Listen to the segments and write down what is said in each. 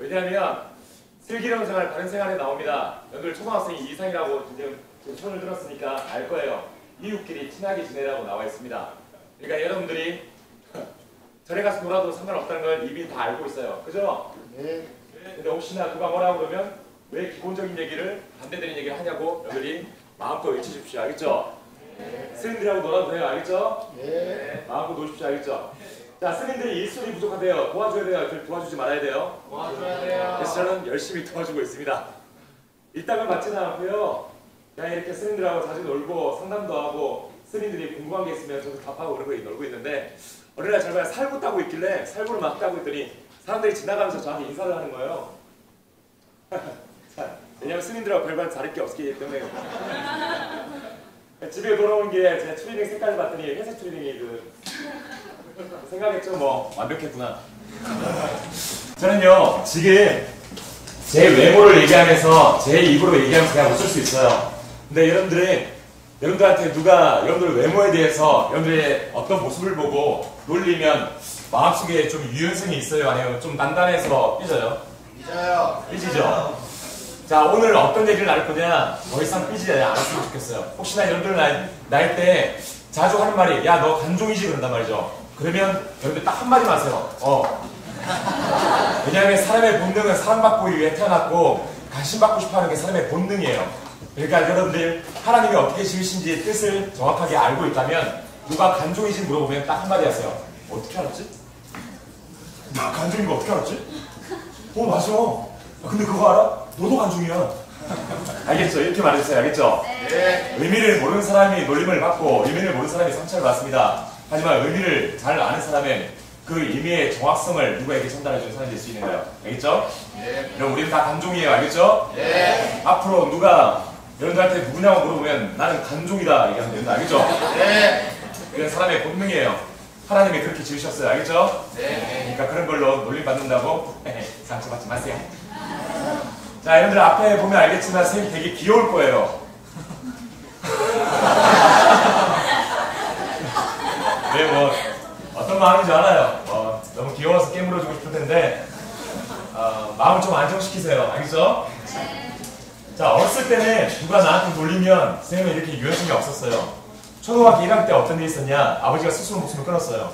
왜냐하면 슬기로운 생활, 바른 생활에 나옵니다. 여러분들 초등학생이 이상이라고 지금 손을 들었으니까 알 거예요. 이웃끼리 친하게 지내라고 나와 있습니다. 그러니까 여러분들이 절에 가서 놀아도 상관없다는 걸 이미 다 알고 있어요. 그죠? 네. 근데 혹시나 누가 뭐라고 그러면 왜 기본적인 얘기를 반대되는 얘기를 하냐고 여러분들이 마음껏 외치십시오. 알겠죠? 스님들하고 놀아도 돼요. 알겠죠? 네. 마음껏 노십시오. 알겠죠? 자, 스님들이 일손이 부족하대요. 도와줘야 돼요. 도와주지 말아야 돼요. 도와줘야 돼요. 그래서 저는 열심히 도와주고 있습니다. 일당을 받지는 않고요. 그냥 이렇게 스님들하고 자주 놀고 상담도 하고 스님들이 궁금한 게 있으면 저도 답하고 그러고 놀고 있는데 어느 날 정말 살구 따고 있길래 살구를 막 따고 있더니 사람들이 지나가면서 저한테 인사를 하는 거예요. 왜냐면 스님들하고 별반 다를 게 없기 때문에 집에 돌아오는 길에 제 추리닝 색깔을 봤더니 회색 추리닝이 생각했죠. 뭐 완벽했구나. 저는요 지금 제 외모를 얘기하면서 제 입으로 얘기하면서 그냥 웃을 수 있어요. 근데 여러분들한테 누가 여러분들 외모에 대해서 여러분들의 어떤 모습을 보고 놀리면 마음속에 좀 유연성이 있어요? 아니면 좀 단단해서 삐져요? 삐져요. 삐지죠? 자, 오늘 어떤 얘기를 나눌 거냐? 더 이상 삐지지 않았으면 좋겠어요. 혹시나 여러분들 나이 때 자주 하는 말이 야, 너 간종이지? 그런단 말이죠. 그러면 여러분들 딱 한마디만 하세요. 왜냐하면 사람의 본능은 사랑받고 위해 태어났고 관심받고 싶어하는 게 사람의 본능이에요. 그러니까 여러분들 하나님이 어떻게 지으신지 뜻을 정확하게 알고 있다면 누가 간종이지 물어보면 딱 한마디 하세요. 어떻게 알았지? 나 간종인 거 어떻게 알았지? 맞아. 근데 그거 알아? 너도 간종이야. 알겠죠? 이렇게 말해주세요. 알겠죠? 네. 의미를 모르는 사람이 놀림을 받고 의미를 모르는 사람이 상처를 받습니다. 하지만 의미를 잘 아는 사람은 그 의미의 정확성을 누구에게 전달해주는 사람이 될 수 있는 거예요. 알겠죠? 네. 그럼 우리는 다 간종이에요. 알겠죠? 네. 앞으로 누가 여러분들한테 누구냐고 물어보면 나는 간종이다 얘기하면 됩니다. 알겠죠? 네. 그건 사람의 본능이에요. 하나님이 그렇게 지으셨어요. 알겠죠? 네. 그러니까 그런 걸로 놀림받는다고 상처받지 마세요. 자, 여러분들 앞에 보면 알겠지만 선생님 되게 귀여울 거예요. 네, 뭐 어떤 마음인지 알아요. 너무 귀여워서 깨물어주고 싶을 텐데 마음을 좀 안정시키세요. 알겠죠? 자, 어렸을 때는 누가 나한테 놀리면 선생님은 이렇게 유연성이 없었어요. 초등학교 1학년 때 어떤 일이 있었냐? 아버지가 스스로 목숨을 끊었어요.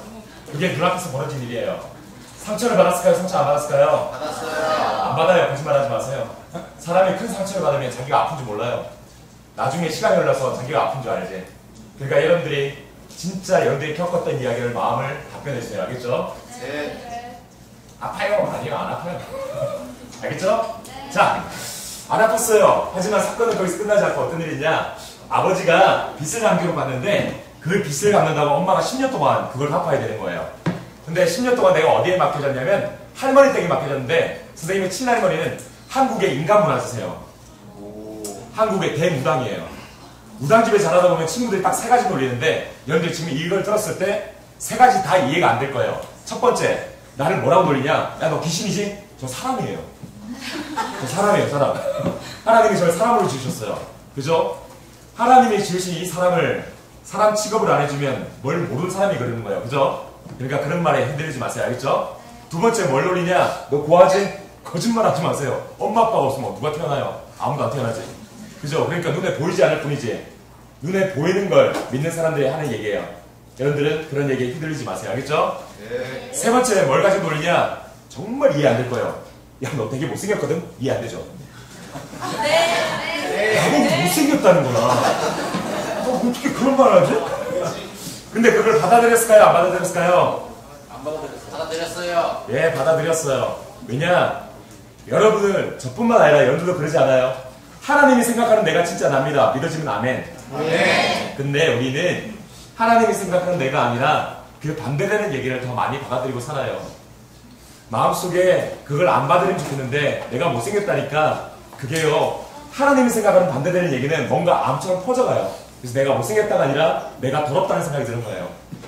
그게 눈앞에서 벌어진 일이에요. 상처를 받았을까요? 상처 안 받았을까요? 받았어요. 안 받아요. 거짓말하지 마세요. 사람이 큰 상처를 받으면 자기가 아픈 줄 몰라요. 나중에 시간이 흘러서 자기가 아픈 줄 알지. 그러니까 여러분들이 진짜 여러분들이 겪었던 이야기를 마음을 답변해주세요. 알겠죠? 네. 아파요? 아니요, 안 아파요. 알겠죠? 자, 안 아팠어요. 하지만 사건은 거기서 끝나지 않고 어떤 일이 있냐? 아버지가 빚을 남기로 받는데 그 빚을 갚는다고 엄마가 10년 동안 그걸 갚아야 되는 거예요. 근데 10년 동안 내가 어디에 맡겨졌냐면 할머니 댁에 맡겨졌는데 선생님의 친할머니는 한국의 인간문화재세요. 한국의 대무당이에요. 무당집에 자라다 보면 친구들이 딱 3가지 놀리는데 여러분들 지금 이걸 들었을 때 3가지 다 이해가 안 될 거예요. 첫 번째, 나를 뭐라고 놀리냐? 야, 너 귀신이지? 저 사람이에요. 저 사람이에요, 사람. 하나님이 저를 사람으로 지으셨어요. 그죠? 하나님이 지으신 이 사람 취급을 안 해주면 뭘 모르는 사람이 그러는 거예요. 그죠? 그러니까 그런 말에 흔들리지 마세요. 알겠죠? 두 번째, 뭘 놀리냐? 너 고아지? 거짓말 하지 마세요. 엄마 아빠가 없으면 누가 태어나요? 아무도 안 태어나지. 그죠? 그러니까 눈에 보이지 않을 뿐이지. 눈에 보이는 걸 믿는 사람들이 하는 얘기예요. 여러분들은 그런 얘기에 휘둘리지 마세요. 알겠죠? 네. 세 번째, 뭘 가지고 놀리냐? 정말 이해 안 될 거예요. 야, 너 되게 못생겼거든? 이해 안 되죠? 네. 나보고 못생겼다는 거야. 어떻게 그런 말을 하지? 근데 그걸 받아들였을까요? 안 받아들였을까요? 안 받아들였어요. 받아들였어요. 예, 받아들였어요. 왜냐? 여러분은 저뿐만 아니라 여러분들도 그러지 않아요? 하나님이 생각하는 내가 진짜 납니다. 믿어지면 아멘. 네. 근데 우리는 하나님이 생각하는 내가 아니라 그 반대되는 얘기를 더 많이 받아들이고 살아요. 마음속에 그걸 안 받아들이면 좋겠는데 내가 못생겼다니까 그게요. 하나님이 생각하는 반대되는 얘기는 뭔가 암처럼 퍼져가요. 그래서 내가 못생겼다가 아니라 내가 더럽다는 생각이 드는 거예요.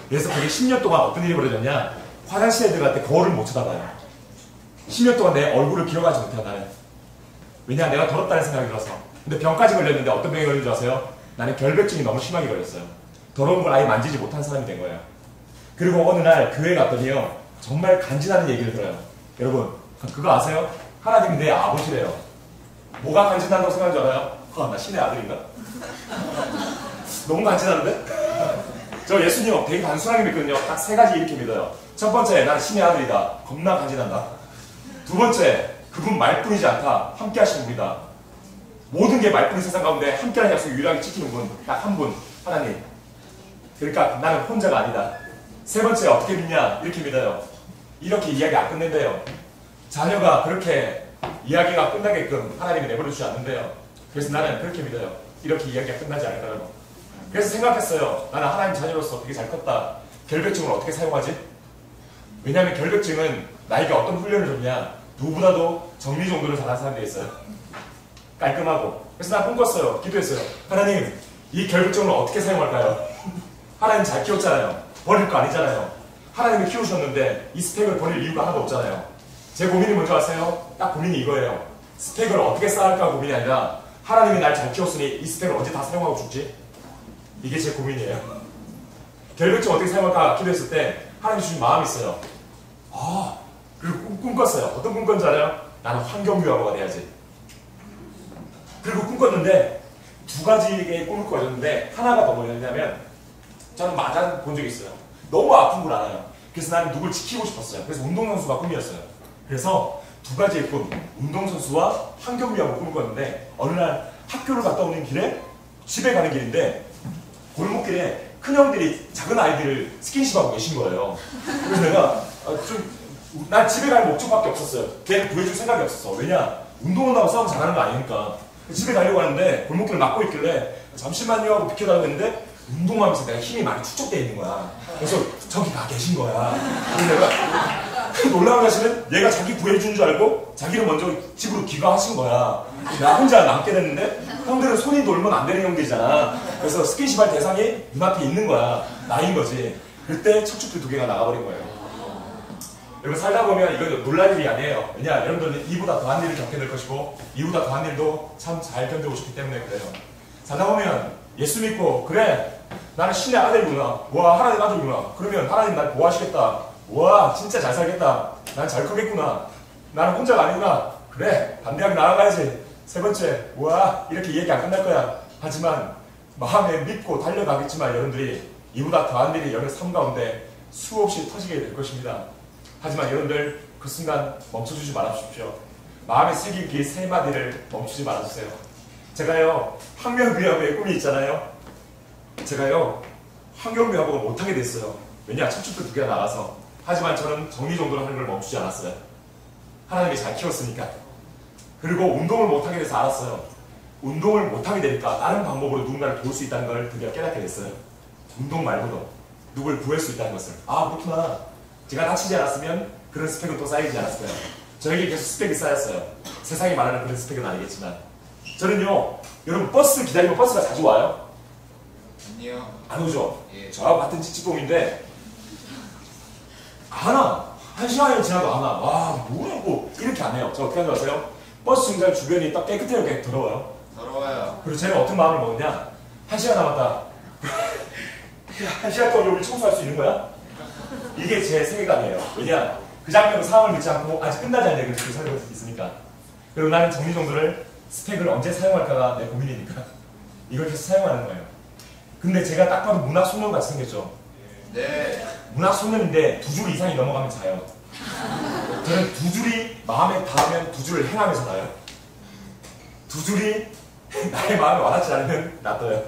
그래서 그게 10년 동안 어떤 일이 벌어졌냐? 화장실에 들어갈 때 거울을 못 쳐다봐요. 10년 동안 내 얼굴을 기억하지 못해요, 나는. 왜냐? 내가 더럽다는 생각이 들어서. 근데 병까지 걸렸는데 어떤 병이 걸린 줄 아세요? 나는 결벽증이 너무 심하게 걸렸어요. 더러운 걸 아예 만지지 못한 사람이 된 거예요. 그리고 어느 날 교회 갔더니요. 정말 간지나는 얘기를 들어요. 여러분, 그거 아세요? 하나님 내 아버지래요. 뭐가 간지난다고 생각하는 줄 알아요? 나 신의 아들인가? 너무 간지나는데? 저 예수님 되게 단순하게 믿거든요. 딱 세 가지 이렇게 믿어요. 첫 번째, 난 신의 아들이다. 겁나 간지난다. 두 번째, 그분 말뿐이지 않다. 함께 하시는 분이다. 모든 게 말뿐인 세상 가운데 함께하는 약속이 유일하게 지키는 분, 딱 한 분, 하나님. 그러니까 나는 혼자가 아니다. 세 번째, 어떻게 믿냐? 이렇게 믿어요. 이렇게 이야기 안 끝낸대요. 자녀가 그렇게 이야기가 끝나게끔 하나님이 내버려 주지 않는데요. 그래서 나는 그렇게 믿어요. 이렇게 이야기가 끝나지 않을까라고. 그래서 생각했어요. 나는 하나님 자녀로서 되게 잘 컸다. 결벽증을 어떻게 사용하지? 왜냐하면 결벽증은 나에게 어떤 훈련을 줬냐? 누구보다도 정리 정도를 잘하는 사람들이 있어요. 깔끔하고. 그래서 난 꿈꿨어요. 기도했어요. 하나님, 이 결벽증을 어떻게 사용할까요? 하나님 잘 키웠잖아요. 버릴 거 아니잖아요. 하나님이 키우셨는데 이 스펙을 버릴 이유가 하나도 없잖아요. 제 고민이 뭔지 아세요? 딱 고민이 이거예요. 스펙을 어떻게 쌓을까 고민이 아니라 하나님이 날 잘 키웠으니 이 스펙을 언제 다 사용하고 죽지? 이게 제 고민이에요. 결벽증 어떻게 사용할까 기도했을 때 하나님이 주신 마음이 있어요. 그리고 꿈꿨어요. 어떤 꿈 꿨는지 알아요? 나는 환경유아가 돼야지. 그리고 꿈꿨는데 두 가지의 꿈을 꿔줬는데 하나가 더 뭐였냐면 저는 맞아 본 적이 있어요. 너무 아픈 걸 알아요. 그래서 나는 누굴 지키고 싶었어요. 그래서 운동선수가 꿈이었어요. 그래서 두 가지의 꿈, 운동선수와 환경유아를 꿈을 꿨는데 어느 날 학교를 갔다 오는 길에 집에 가는 길인데 골목길에 큰형들이 작은 아이들을 스킨십하고 계신 거예요. 그래서 내가 난 집에 갈 목적밖에 없었어요. 걔를 구해줄 생각이 없었어. 왜냐? 운동한다고 싸움 잘하는 거 아니니까. 집에 가려고 하는데 골목길을 막고 있길래 잠시만요 하고 비켜달라고 했는데 운동하면서 내가 힘이 많이 축적되어 있는 거야. 그래서 저기 가 계신 거야. 그래서 내가 놀라운 사실은 얘가 자기 구해준 줄 알고 자기를 먼저 집으로 귀가하신 거야. 나 혼자 남게 됐는데 형들은 손이 놀면 안 되는 형들이잖아. 그래서 스킨십 할 대상이 눈앞에 있는 거야. 나인 거지. 그때 척추뼈 두 개가 나가버린 거예요. 여러분 살다 보면 이거 놀랄 일이 아니에요. 왜냐? 여러분들은 이보다 더한 일을 겪게 될 것이고 이보다 더한 일도 참 잘 견뎌오셨기 때문에 그래요. 살다 보면 예수 믿고 그래 나는 신의 아들이구나. 와 하나님 아들이구나. 그러면 하나님 날 보호하시겠다. 와 진짜 잘 살겠다. 난 잘 크겠구나. 나는 혼자가 아니구나. 그래 반대하게 나아가야지. 세 번째 와 이렇게 얘기 안 끝날 거야. 하지만 마음에 믿고 달려가겠지만 여러분들이 이보다 더한 일이 여러분 삶 가운데 수없이 터지게 될 것입니다. 하지만 여러분들 그 순간 멈춰주지 말아주십시오. 마음에 새긴 그 세 마디를 멈추지 말아주세요. 제가요 환경미화부의 꿈이 있잖아요. 제가요 환경미화부가 못하게 됐어요. 왜냐? 척추뼈 두 개가 나가서. 하지만 저는 정리정돈을 하는 걸 멈추지 않았어요. 하나님이 잘 키웠으니까. 그리고 운동을 못하게 돼서 알았어요. 운동을 못하게 되니까 다른 방법으로 누군가를 도울 수 있다는 걸 드디어 깨닫게 됐어요. 운동 말고도 누굴 구할 수 있다는 것을. 그렇구나. 제가 다치지 않았으면 그런 스펙은 또 쌓이지 않았어요. 저에게 계속 스펙이 쌓였어요. 세상이 말하는 그런 스펙은 아니겠지만 저는요 여러분 버스 기다리면 버스가 자주 와요? 아니요. 안 오죠? 예. 저하고 같은 찌찌뽕인데 안 와. 한 시간이 지나도 안 와. 와 뭐라고 이렇게 안 해요. 저 어떻게 하는 줄 아세요? 버스 정류장 주변이 딱 깨끗해요. 더러워요. 더러워요. 그리고 제가 어떤 마음을 먹느냐? 한 시간 남았다. 한 시간 동안 여기 청소할 수 있는 거야? 이게 제 세계관이에요. 왜냐? 그 장면으로 상황을 믿지 않고 아직 끝나지 않는 얘기를 살고 있으니까. 그리고 나는 정리정돈을 스펙을 언제 사용할까가 내 고민이니까 이걸 계속 사용하는 거예요. 근데 제가 딱 봐도 문학 소년 같이 생겼죠? 네. 문학 소년인데 두 줄 이상이 넘어가면 자요. 저는 두 줄이 마음에 닿으면 두 줄을 행하면서 나요. 두 줄이 나의 마음에 와닿지 않으면 놔둬요.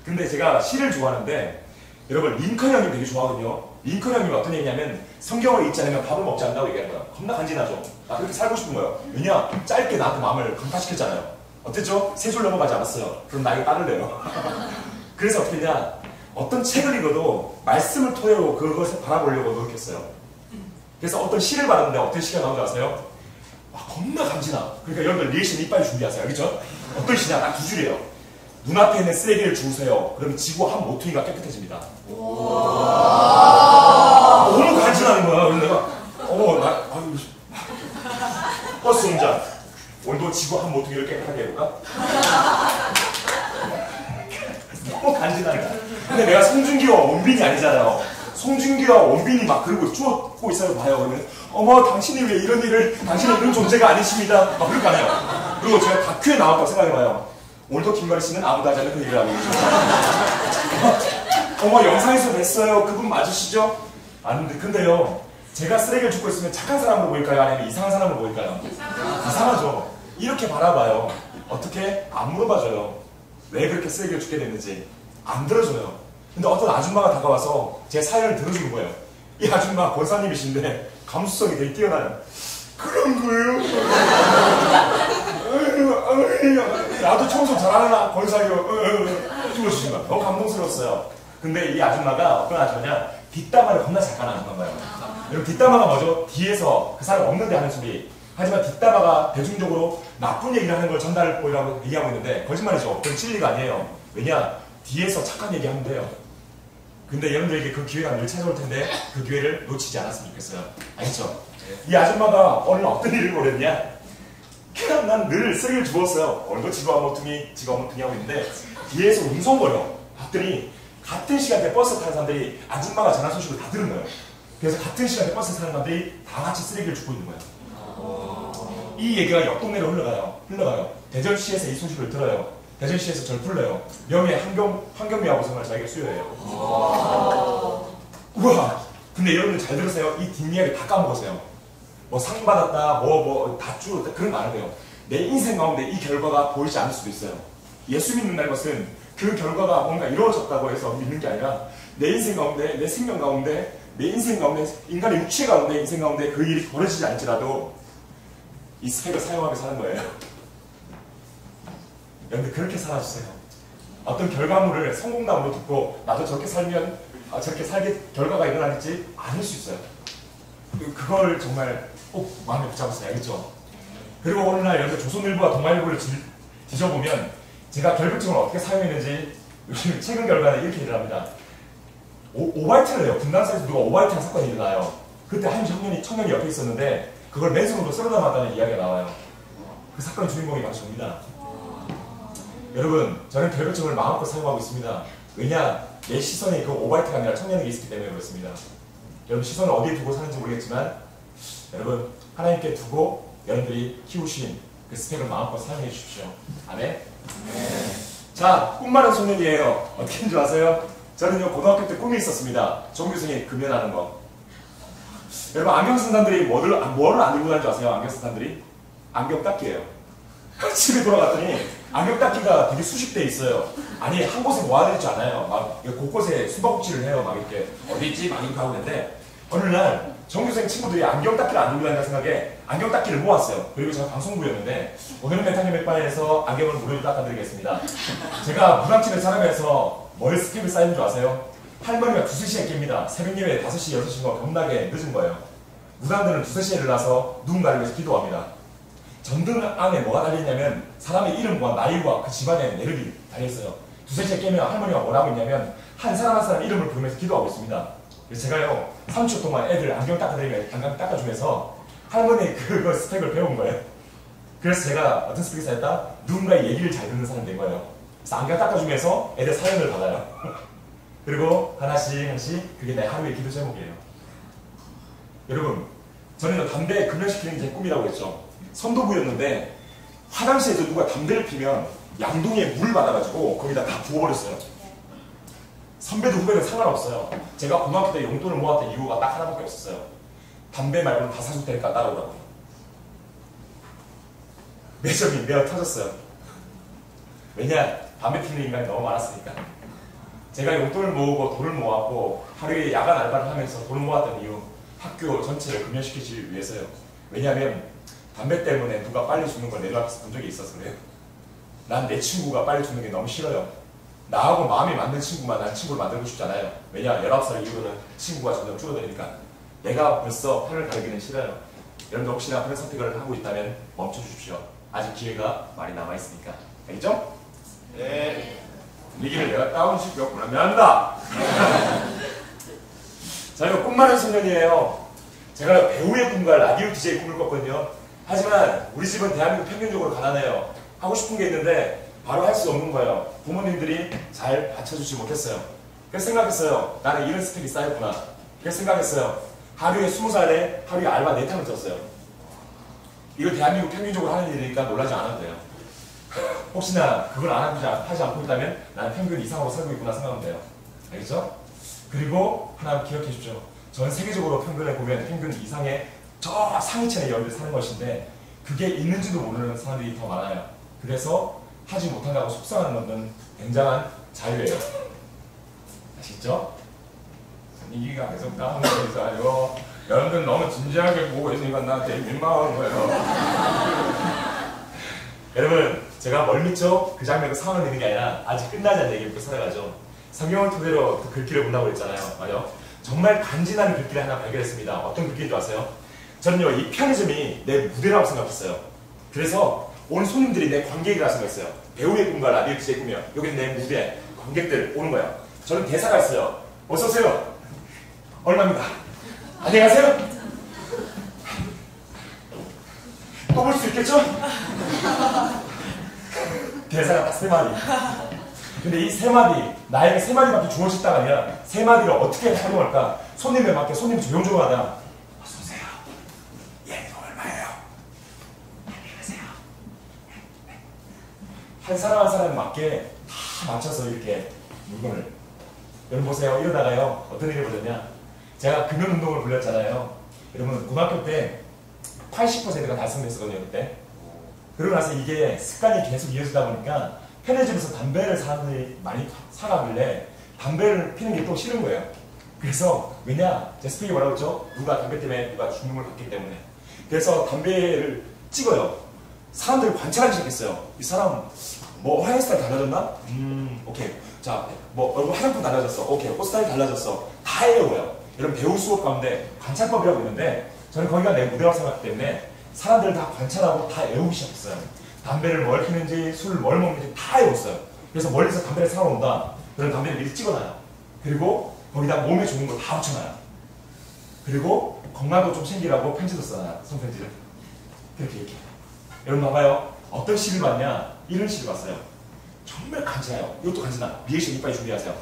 근데 제가 시를 좋아하는데 여러분 링컨 형님 되게 좋아하거든요. 링컨 형님이 어떤 얘기냐면 성경을 읽지 않으면 밥을 먹지 않는다고 얘기하는 거야. 겁나 간지나죠. 나 그렇게 살고 싶은 거예요. 왜냐? 짧게 나한테 마음을 강타시켰잖아요. 어땠죠? 세 줄 넘어가지 않았어요. 그럼 나에게 따를래요. 그래서 어떻게 했냐? 어떤 책을 읽어도 말씀을 토대로 그것을 바라보려고 노력했어요. 그래서 어떤 시를 받았는데 어떤 시가 나오는지 아세요? 겁나 간지나. 그러니까 여러분들 리액션 이빨 준비하세요. 알겠죠? 어떤 시냐? 딱 두 줄이에요. 눈앞에 있는 쓰레기를 주우세요. 그러면 지구 한 모퉁이가 깨끗해집니다. 너무 간지나는 거야. 그래서 내가 버스 정장 오늘도 지구 한 모퉁이를 깨끗하게 해볼까? 너무 간지나는 거야. 근데 내가 송중기와 원빈이 아니잖아요. 송중기와 원빈이 막 그러고 쭈었고 있어요. 봐요. 그러면 어머 당신이 왜 이런 일을, 당신은 이런 존재가 아니십니다. 막 그럴 거 아니에요. 그리고 제가 다큐에 나왔다고 생각해봐요. 오늘도 김가리 씨는 아무도 하지 않는 그 얘기를 하고 계시죠. 어머 영상에서 뵀어요. 그분 맞으시죠? 아닌데 근데요. 제가 쓰레기를 줍고 있으면 착한 사람으로 보일까요? 아니면 이상한 사람으로 보일까요? 이상하죠. 이렇게 바라봐요. 어떻게? 안 물어봐줘요. 왜 그렇게 쓰레기를 줍게 됐는지 안 들어줘요. 근데 어떤 아줌마가 다가와서 제 사연을 들어주는 거예요. 이 아줌마 권사님이신데 감수성이 되게 뛰어나요. 그런 거예요? 나도 청소 잘하나 권사요. 들어주신 거예요. 너무 감동스러웠어요. 근데 이 아줌마가 어떤 아줌마냐, 뒷담화를 겁나 잘 까는 건가요. 여러분 뒷담화가 뭐죠? 뒤에서 그 사람 없는데 하는 소리. 하지만 뒷담화가 대중적으로 나쁜 얘기를 하는 걸 전달보이라고 얘기하고 있는데 거짓말이죠. 그건 진리가 아니에요. 왜냐? 뒤에서 착한 얘기 하면 돼요. 근데 여러분들에게 그 기회가 늘 찾아올 텐데 그 기회를 놓치지 않았으면 좋겠어요. 알겠죠? 이 아줌마가 오늘 어떤 일을 벌였냐? 그냥 난 늘 쓰레기를 주웠어요. 오늘도 지가 어머퉁이 하고 있는데 뒤에서 웅성거려. 봤더니 같은 시간대 버스 타는 사람들이 아줌마가 전화 소식을 다 들은 거예요. 그래서 같은 시간대 버스 타는 사람들이 다 같이 쓰레기를 줍고 있는 거예요. 이 얘기가 옆 동네로 흘러가요. 대전시에서 이 소식을 들어요. 대전시에서 절 불러요. 명예 환경미화보상을 저에게 수여해요. 우와! 근데 여러분들 잘 들으세요. 이 뒷이야기 다 까먹으세요. 뭐 상 받았다, 다 줄었다, 그런 거 안 해요. 내 인생 가운데 이 결과가 보이지 않을 수도 있어요. 예수 믿는다는 것은 그 결과가 뭔가 이루어졌다고 해서 믿는 게 아니라 내 인생 가운데, 내 생명 가운데, 내 인생 가운데, 인간의 육체 가운데, 인생 가운데 그 일이 벌어지지 않을지라도 이 스펙을 사용하면서 사는 거예요. 여러분들 그렇게 살아주세요. 어떤 결과물을 성공담으로 듣고 나도 저렇게 살면 저렇게 살게 결과가 일어나겠지 않을 수 있어요. 그걸 정말 꼭 마음에 붙잡으세요. 알겠죠? 그리고 오늘날 여러분들 조선일보와 동아일보를 뒤져보면 제가 결벽증을 어떻게 사용했는지 요즘 최근 결과는 이렇게 일어납니다. 오바이트를 해요. 분당사에서 누가 오바이트한 사건이 일어나요. 그때 한 청년이 옆에 있었는데 그걸 맨손으로 쓸어 담았다는 이야기가 나와요. 그 사건의 주인공이 바로 저입니다. 여러분, 저는 결벽증을 마음껏 사용하고 있습니다. 왜냐? 내 시선이 그 오바이트가 아니라 청년에게 있었기 때문에 그렇습니다. 여러분 시선을 어디에 두고 사는지 모르겠지만 여러분 하나님께 두고 여러분들이 키우신 그 스펙을 마음껏 사용해 주십시오. 아멘? 네. 자, 꿈 많은 소년이에요. 어떻게 하는 줄 아세요? 저는요 고등학교 때 꿈이 있었습니다. 종교생이 금연하는 거. 여러분 안경 쓴 사람들이 뭐를 안 들고 다니는 줄 아세요? 안경 쓴 사람들이? 안경 닦기예요. 집에 돌아갔더니 안경 닦기가 되게 수십대 있어요. 아니 한 곳에 모아야 되지 않아요. 막 곳곳에 숨바꼭질을 해요. 막 이렇게 어디 있지? 막 이렇게 하고 있는데 어느 날 정규생 친구들이 안경 닦기를 안 들고 다닌다 생각에 안경 닦기를 모았어요. 그리고 제가 방송부였는데 오늘은 메타님 맥반에서 안경을 무료로 닦아드리겠습니다. 제가 무당집에 촬영해서 뭘 스킵을 쌓이는 줄 아세요? 할머니가 2~3시에 깹니다. 새벽 예배 5시, 6시인 거 겁나게 늦은 거예요. 무당들은 2~3시에 일어나서 누군가를 위해서 기도합니다. 전등 안에 뭐가 달려있냐면 사람의 이름과 나이와 그 집안의 내력이 달려있어요. 2~3시에 깨면 할머니가 뭐라고 있냐면 한 사람 한 사람 이름을 부르면서 기도하고 있습니다. 그래서 제가요 30초 동안 애들 안경 닦아주면서 할머니의 그거 스펙을 배운 거예요. 그래서 제가 어떤 스펙이 쌓였다? 누군가의 얘기를 잘 듣는 사람이 된 거예요. 그래서 안경 닦아주면서 애들 사연을 받아요. 그리고 하나씩 그게 내 하루의 기도 제목이에요. 여러분 저는 담배 금연시키는 게 제 꿈이라고 했죠. 선도부였는데 화장실에서 누가 담배를 피면 양동이에 물 받아가지고 거기다 다 부어버렸어요. 선배도 후배는 상관없어요. 제가 고등학교 때 용돈을 모았던 이유가 딱 하나밖에 없었어요. 담배 말고는 다 사줄 테니까 따라오라고. 매점이 매어 터졌어요. 왜냐? 담배 피는 인간이 너무 많았으니까. 제가 용돈을 모으고 돈을 모았고 하루에 야간 알바를 하면서 돈을 모았던 이유, 학교 전체를 금연시키기 위해서요. 왜냐하면 담배 때문에 누가 빨리 죽는 걸 내 눈앞에서 본 적이 있어서 그래요. 난 내 친구가 빨리 죽는 게 너무 싫어요. 나하고 마음이 맞는 친구만 난 친구를 만들고 싶잖아요. 왜냐? 19살 이후로는 친구가 점점 줄어드니까. 내가 벌써 편을 가르기는 싫어요. 여러분들 혹시나 그런 선택을 하고 있다면 멈춰주십시오. 아직 기회가 많이 남아있으니까. 알겠죠? 네. 분위기를 내가 다운시켰구나. 미안합니다. 자, 이거 꿈 많은 소년이에요. 제가 배우의 꿈과 라디오 DJ 꿈을 꿨거든요. 하지만 우리 집은 대한민국 평균적으로 가난해요. 하고 싶은 게 있는데 바로 할 수 없는 거예요. 부모님들이 잘 받쳐주지 못했어요. 그래서 생각했어요. 나는 이런 스펙이 쌓였구나. 그래서 생각했어요. 하루에 20살에 하루에 알바 4탕을 떴어요. 이거 대한민국 평균적으로 하는 일이니까 놀라지 않아도 돼요. 혹시나 그걸 안 하지 않고 있다면 나는 평균 이상으로 살고 있구나 생각하면 돼요. 알겠죠? 그리고 하나 기억해 주십시오. 전 세계적으로 평균에 보면 평균 이상의 저 상위층의 여러분들 사는 것인데 그게 있는지도 모르는 사람들이 더 많아요. 그래서 하지 못한다고 속상한 것은 굉장한 자유예요. 아시죠? 분위기가 계속 다운되어요. 여러분들 너무 진지하게 보고 있으니까 나한테 민망한 거예요. 여러분, 제가 뭘 믿죠? 그 장면에서 상황을 믿는 게 아니라 아직 끝나지 않은 얘기를 살아가죠. 성경을 토대로 그 글귀를 본다고 그랬잖아요. 맞아요? 정말 간지나는 글귀를 하나 발견했습니다. 어떤 글귀인 줄 아세요? 저는요, 이 편의점이 내 무대라고 생각했어요. 그래서 오늘 손님들이 내 관객이라고 생각했어요. 배우의 꿈과 라디오 DJ의 꿈이요. 여기는 내 무대, 관객들 오는 거야. 저는 대사가 있어요. 어서오세요. 얼마입니다. 안녕하세요. 또 볼 수 있겠죠? 대사가 딱 3마디. 근데 이 3마디, 나에게 3마디밖에 주어졌다가 아니라 3마디를 어떻게 활용할까? 손님에 맞게 손님 조용조용하다. 어서오세요. 예, 이거 얼마예요? 안녕하세요. 한 사람 한 사람에 맞게 다 맞춰서 이렇게 물건을. 여러분 보세요. 이러다가요. 어떤 일이 벌어졌냐? 제가 금연운동을 불렸잖아요. 여러분 고등학교 때 80%가 달성됐었거든요. 그때. 그러고 나서 이게 습관이 계속 이어지다 보니까 편의점에서 담배를 사람들이 많이 사가길래 담배를 피는 게 또 싫은 거예요. 그래서 왜냐? 제 스펙이 뭐라고 했죠? 누가 담배 때문에 누가 죽음을 받기 때문에. 그래서 담배를 찍어요. 사람들을 관찰하기 시작했어요. 이 사람 뭐 헤어스타일 달라졌나? 오케이. 자, 뭐 얼굴 화장품 달라졌어. 오케이. 옷 스타일 달라졌어. 다 해요. 여러분 배우 수업 가운데 관찰법이라고 있는데 저는 거기가 내 무대라고 생각하기 때문에 사람들을 다 관찰하고 다 애우기 시작했어요. 담배를 뭘 피는지 술을 뭘 먹는지 다 애웠어요. 그래서 멀리서 담배를 사러 온다. 그런 담배를 미리 찍어놔요. 그리고 거기다 몸에 좋은 거 다 붙여놔요. 그리고 건강도 좀 챙기라고 편지도 써놔요. 손편지를. 이렇게. 여러분 봐봐요. 어떤 시를 봤냐? 이런 시를 봤어요. 정말 간지나요. 이것도 간지나. 리액션 이빨 준비하세요.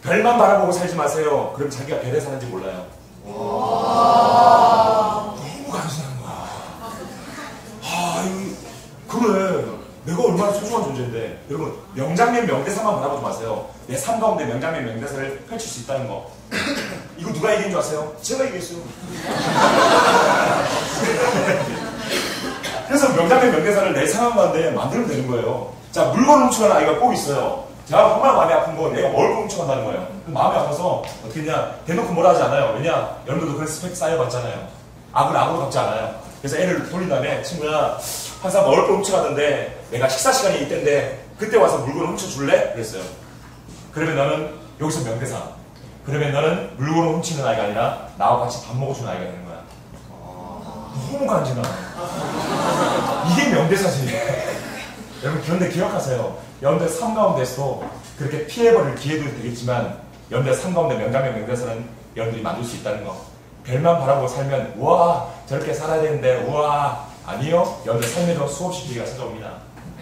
별만 바라보고 살지 마세요. 그럼 자기가 별에 사는지 몰라요. 너무 간지나는 거야. 그래. 내가 얼마나 소중한 존재인데. 여러분, 명장면 명대사만 바라보지 마세요. 내 삶 가운데 명장면 명대사를 펼칠 수 있다는 거. 이거 누가 얘기한 줄 아세요? 제가 얘기했어요. 그래서 명장면 명대사를 내 상황 가운데 만들면 되는 거예요. 자, 물건을 훔쳐가는 아이가 꼭 있어요. 제가 정말 마음이 아픈 건 내가 뭘 훔쳐간다는 거예요. 마음이 아파서 어떻게 했냐, 대놓고 뭐라 하지 않아요. 왜냐, 여러분들도 그런 스펙 쌓여봤잖아요. 악을 악으로 갚지 않아요. 그래서 애를 돌린 다음에 친구야, 항상 먹을 걸 훔쳐가는데 내가 식사 시간이 이때인데 그때 와서 물건을 훔쳐줄래? 그랬어요. 그러면 너는 여기서 명대사. 그러면 너는 물건을 훔치는 아이가 아니라 나와 같이 밥 먹어주는 아이가 되는 거야. 너무 간지나. 이게 명대사지. 여러분 그런데 기억하세요. 여러분들 삶 가운데서도 그렇게 피해버릴 기회도 되겠지만 여러분들 삶 가운데 명장면 명대사는 여러분들이 만들 수 있다는 거. 별만 바라보고 살면 우와 저렇게 살아야 되는데 우와 아니요. 여러분들 삶에도 수없이 기회가 찾아옵니다.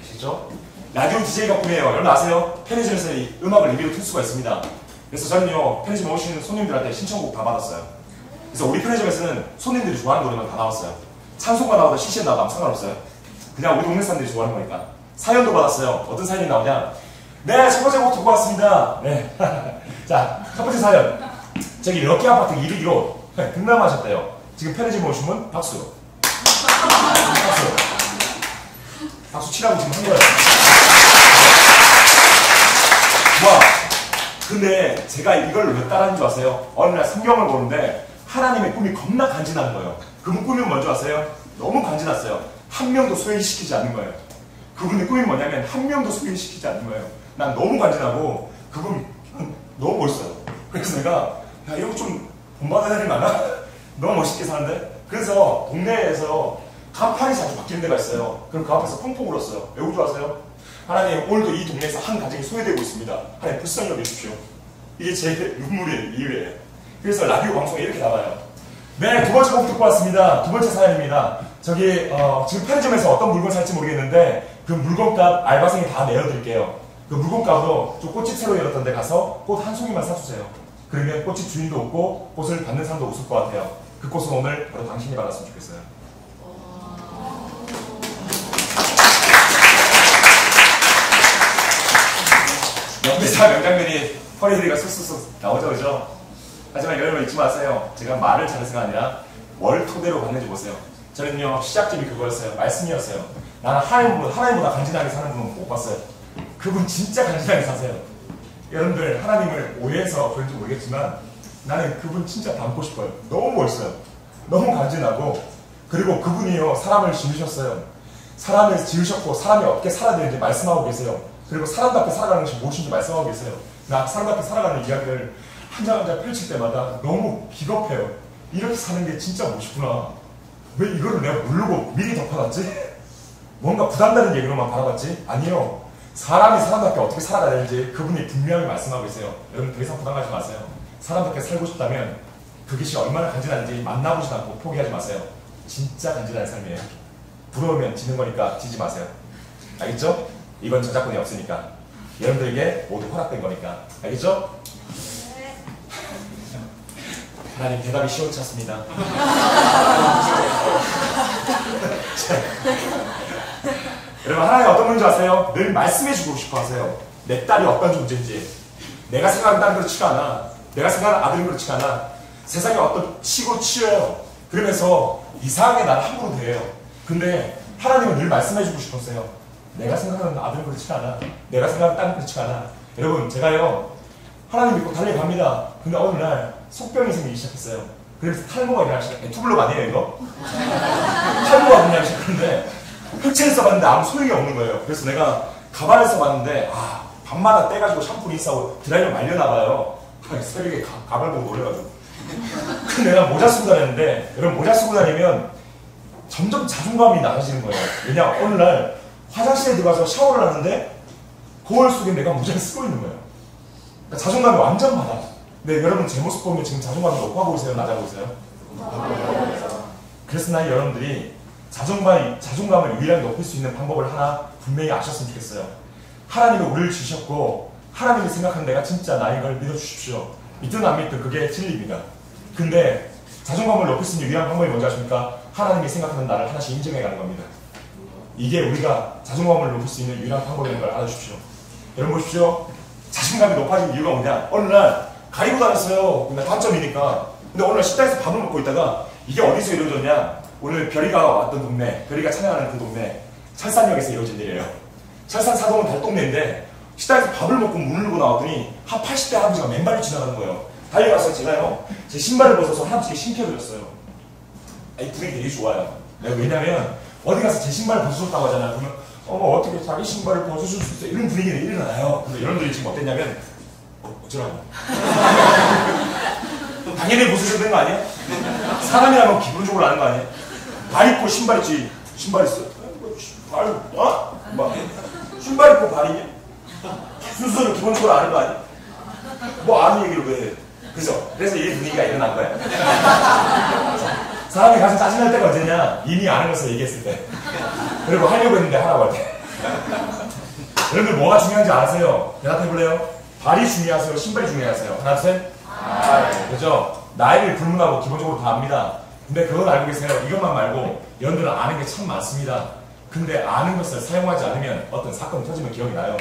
아시죠? 라디오 DJ가 꿈이에요. 여러분 아세요? 편의점에서 이 음악을 리뷰로 틀 수가 있습니다. 그래서 저는요 편의점 오시는 손님들한테 신청곡 다 받았어요. 그래서 우리 편의점에서는 손님들이 좋아하는 노래만 다 나왔어요. 찬송가 나와도 CCM 나와도 아무 상관없어요. 그냥 우리 동네 사람들이 좋아하는 거니까. 사연도 받았어요. 어떤 사연이 나오냐? 네, 첫 번째 곡 듣고 왔습니다. 네. 자, 첫 번째 사연. 저기 럭키 아파트 201호 등남하셨대요. 지금 편의점 오신 분 박수. 박수. 박수 치라고 지금 한 거예요. 와, 근데 제가 이걸 왜 따라하는 줄 아세요? 어느 날 성경을 보는데 하나님의 꿈이 겁나 간지나는 거예요. 그분 꿈이 뭔지 아세요? 너무 간지났어요. 한 명도 소외시키지 않는 거예요. 그분의 꿈이 뭐냐면 한 명도 소외시키지 않는 거예요. 난 너무 간지나고 그분 너무 멋있어요. 그래서 내가 야 이거 좀 본받아야 되는 거 아나? 너무 멋있게 사는데? 그래서 동네에서 간판이 자주 바뀌는 데가 있어요. 그럼 그 앞에서 펑펑 울었어요. 왜 울 줄 아세요? 하나님 오늘도 이 동네에서 한 가정이 소외되고 있습니다. 하나님 불쌍히 여겨주십시오. 이게 제 눈물의 이유예요. 그래서 라디오 방송에 이렇게 나와요. 네, 두 번째 곡 듣고 왔습니다. 두 번째 사연입니다. 저기 지금 편의점에서 어떤 물건 살지 모르겠는데 그 물건값 알바생이 다 내어드릴게요. 그 물건값으로 저 꽃집 새로 열었던 데 가서 꽃 한 송이만 사주세요. 그러면 꽃집 주인도 웃고 꽃을 받는 사람도 웃을 것 같아요. 그 꽃은 오늘 바로 당신이 받았으면 좋겠어요. 영대사 명장면이 허리들이가 쑥쑥쑥 나오죠, 그죠? 하지만 여러분 잊지 마세요. 제가 말을 잘해서가 아니라 뭘 토대로 봤는지 보세요. 저는요, 시작점이 그거였어요. 말씀이었어요. 나는 하나님보다 간지나게 사는 분은 못 봤어요. 그분 진짜 간지나게 사세요. 여러분들 하나님을 오해해서 그런지 모르겠지만 나는 그분 진짜 닮고 싶어요. 너무 멋있어요. 너무 간지나고, 그리고 그분이요, 사람을 지으셨어요. 사람을 지으셨고 사람이 어떻게 살아야 되는지 말씀하고 계세요. 그리고 사람답게 살아가는 것이 무엇인지 말씀하고 계세요. 나 사람답게 살아가는 이야기를 한 장 한 장 펼칠 때마다 너무 비겁해요. 이렇게 사는 게 진짜 멋있구나. 왜 이거를 내가 모르고 미리 덮어놨지? 뭔가 부담되는 얘기로만 바라봤지? 아니요. 사람이 사람답게 어떻게 살아가야 되는지 그분이 분명히 말씀하고 계세요. 여러분 더 이상 부담 가지 마세요. 사람답게 살고 싶다면 그것이 얼마나 간지나는지 만나보지도 않고 포기하지 마세요. 진짜 간지나는 삶이에요. 부러우면 지는 거니까 지지 마세요. 알겠죠? 이건 저작권이 없으니까. 여러분들에게 모두 허락된 거니까. 알겠죠? 네. 하나님 대답이 시원치 않습니다. 여러분 하나님 어떤 분인지 아세요? 늘 말씀해주고 싶어 하세요. 내 딸이 어떤 존재인지. 내가 생각하는 딸은 그렇지가 않아. 내가 생각하는 아들은 그렇지가 않아. 세상에 어떤 치고 치여요. 그러면서 이상하게 나를 함부로 대해요. 근데 하나님은 늘 말씀해주고 싶었어요. 내가 생각하는 아들은 그렇지가 않아. 내가 생각하는 딸은 그렇지가 않아. 여러분 제가요, 하나님 믿고 달려갑니다. 근데 어느 날 속병이 생기기 시작했어요. 그래서 탈모가 일어나기 시작해요. 투블럭 아니에요 이거? 탈모가 일어나기 시작했는데 흑채를 써봤는데 아무 소용이 없는 거예요. 그래서 내가 가발을 써봤는데 밤마다 떼가지고 샴푸를 싸고 드라이로 말려놔봐요. 새벽에 가발 보고 놀래가지고. 근데 내가 모자 쓰고 다녔는데, 여러분 모자 쓰고 다니면 점점 자존감이 낮아지는 거예요. 왜냐 어느 날 화장실에 들어가서 샤워를 하는데 거울 속에 내가 모자를 쓰고 있는 거예요. 그러니까 자존감이 완전 받아. 근데 여러분 제 모습 보면 지금 자존감이 높아 보이세요? 낮아 보이세요? 그래서 난 여러분들이 자존감을 유일하게 높일 수 있는 방법을 하나 분명히 아셨으면 좋겠어요. 하나님이 우리를 주셨고 하나님이 생각하는 내가 진짜 나인 걸 믿어주십시오. 믿든 안 믿든 그게 진리입니다. 근데 자존감을 높일 수 있는 유일한 방법이 뭔지 아십니까? 하나님이 생각하는 나를 하나씩 인정해가는 겁니다. 이게 우리가 자존감을 높일 수 있는 유일한 방법인 걸 알아주십시오. 여러분 보십시오. 자존감이 높아진 이유가 뭐냐? 어느 날 가리고 다녔어요. 근데 단점이니까. 근데 어느 날 식당에서 밥을 먹고 있다가 이게 어디서 이루어졌냐? 오늘 별이가 왔던 동네, 별이가 찬양하는 그 동네 철산역에서 이루어진 일이에요. 철산 사동은 달동네인데 식당에서 밥을 먹고 문을 열고 나왔더니 한 80대 할아버지가 맨발로 지나가는 거예요. 달려가서 제가요, 제 신발을 벗어서 할아버지께 신켜드렸어요. 이 분위기 되게 좋아요. 왜냐면 어디 가서 제 신발을 벗어줬다고 하잖아요. 그러면 어떻게 자기 신발을 벗어줄 수 있어? 이런 분위기는 일어나요. 근데 여러분들이 지금 어땠냐면 어쩌라고. 당연히 벗어줘야 되는 거 아니야? 사람이라면 기본적으로 아는 거 아니야? 발 입고 신발 있지. 신발 있어. 신발 입고 발이냐? 순서는 기본적으로 아는 거 아니야? 뭐 아는 얘기를 왜 해? 그죠? 그래서 이 분위기가 일어난 거야. 사람이 가장 짜증날 때가 언제냐? 이미 아는 것을 얘기했을 때. 그리고 하려고 했는데 하라고 할 때. 여러분들 뭐가 중요한지 아세요? 대답해볼래요? 발이 중요하세요? 신발이 중요하세요? 하나, 둘, 셋? 그죠? 나이를 불문하고 기본적으로 다 압니다. 근데 그건 알고 계세요? 이것만 말고 여러분들은 아는 게 참 많습니다. 근데 아는 것을 사용하지 않으면 어떤 사건이 터지면 기억이 나요.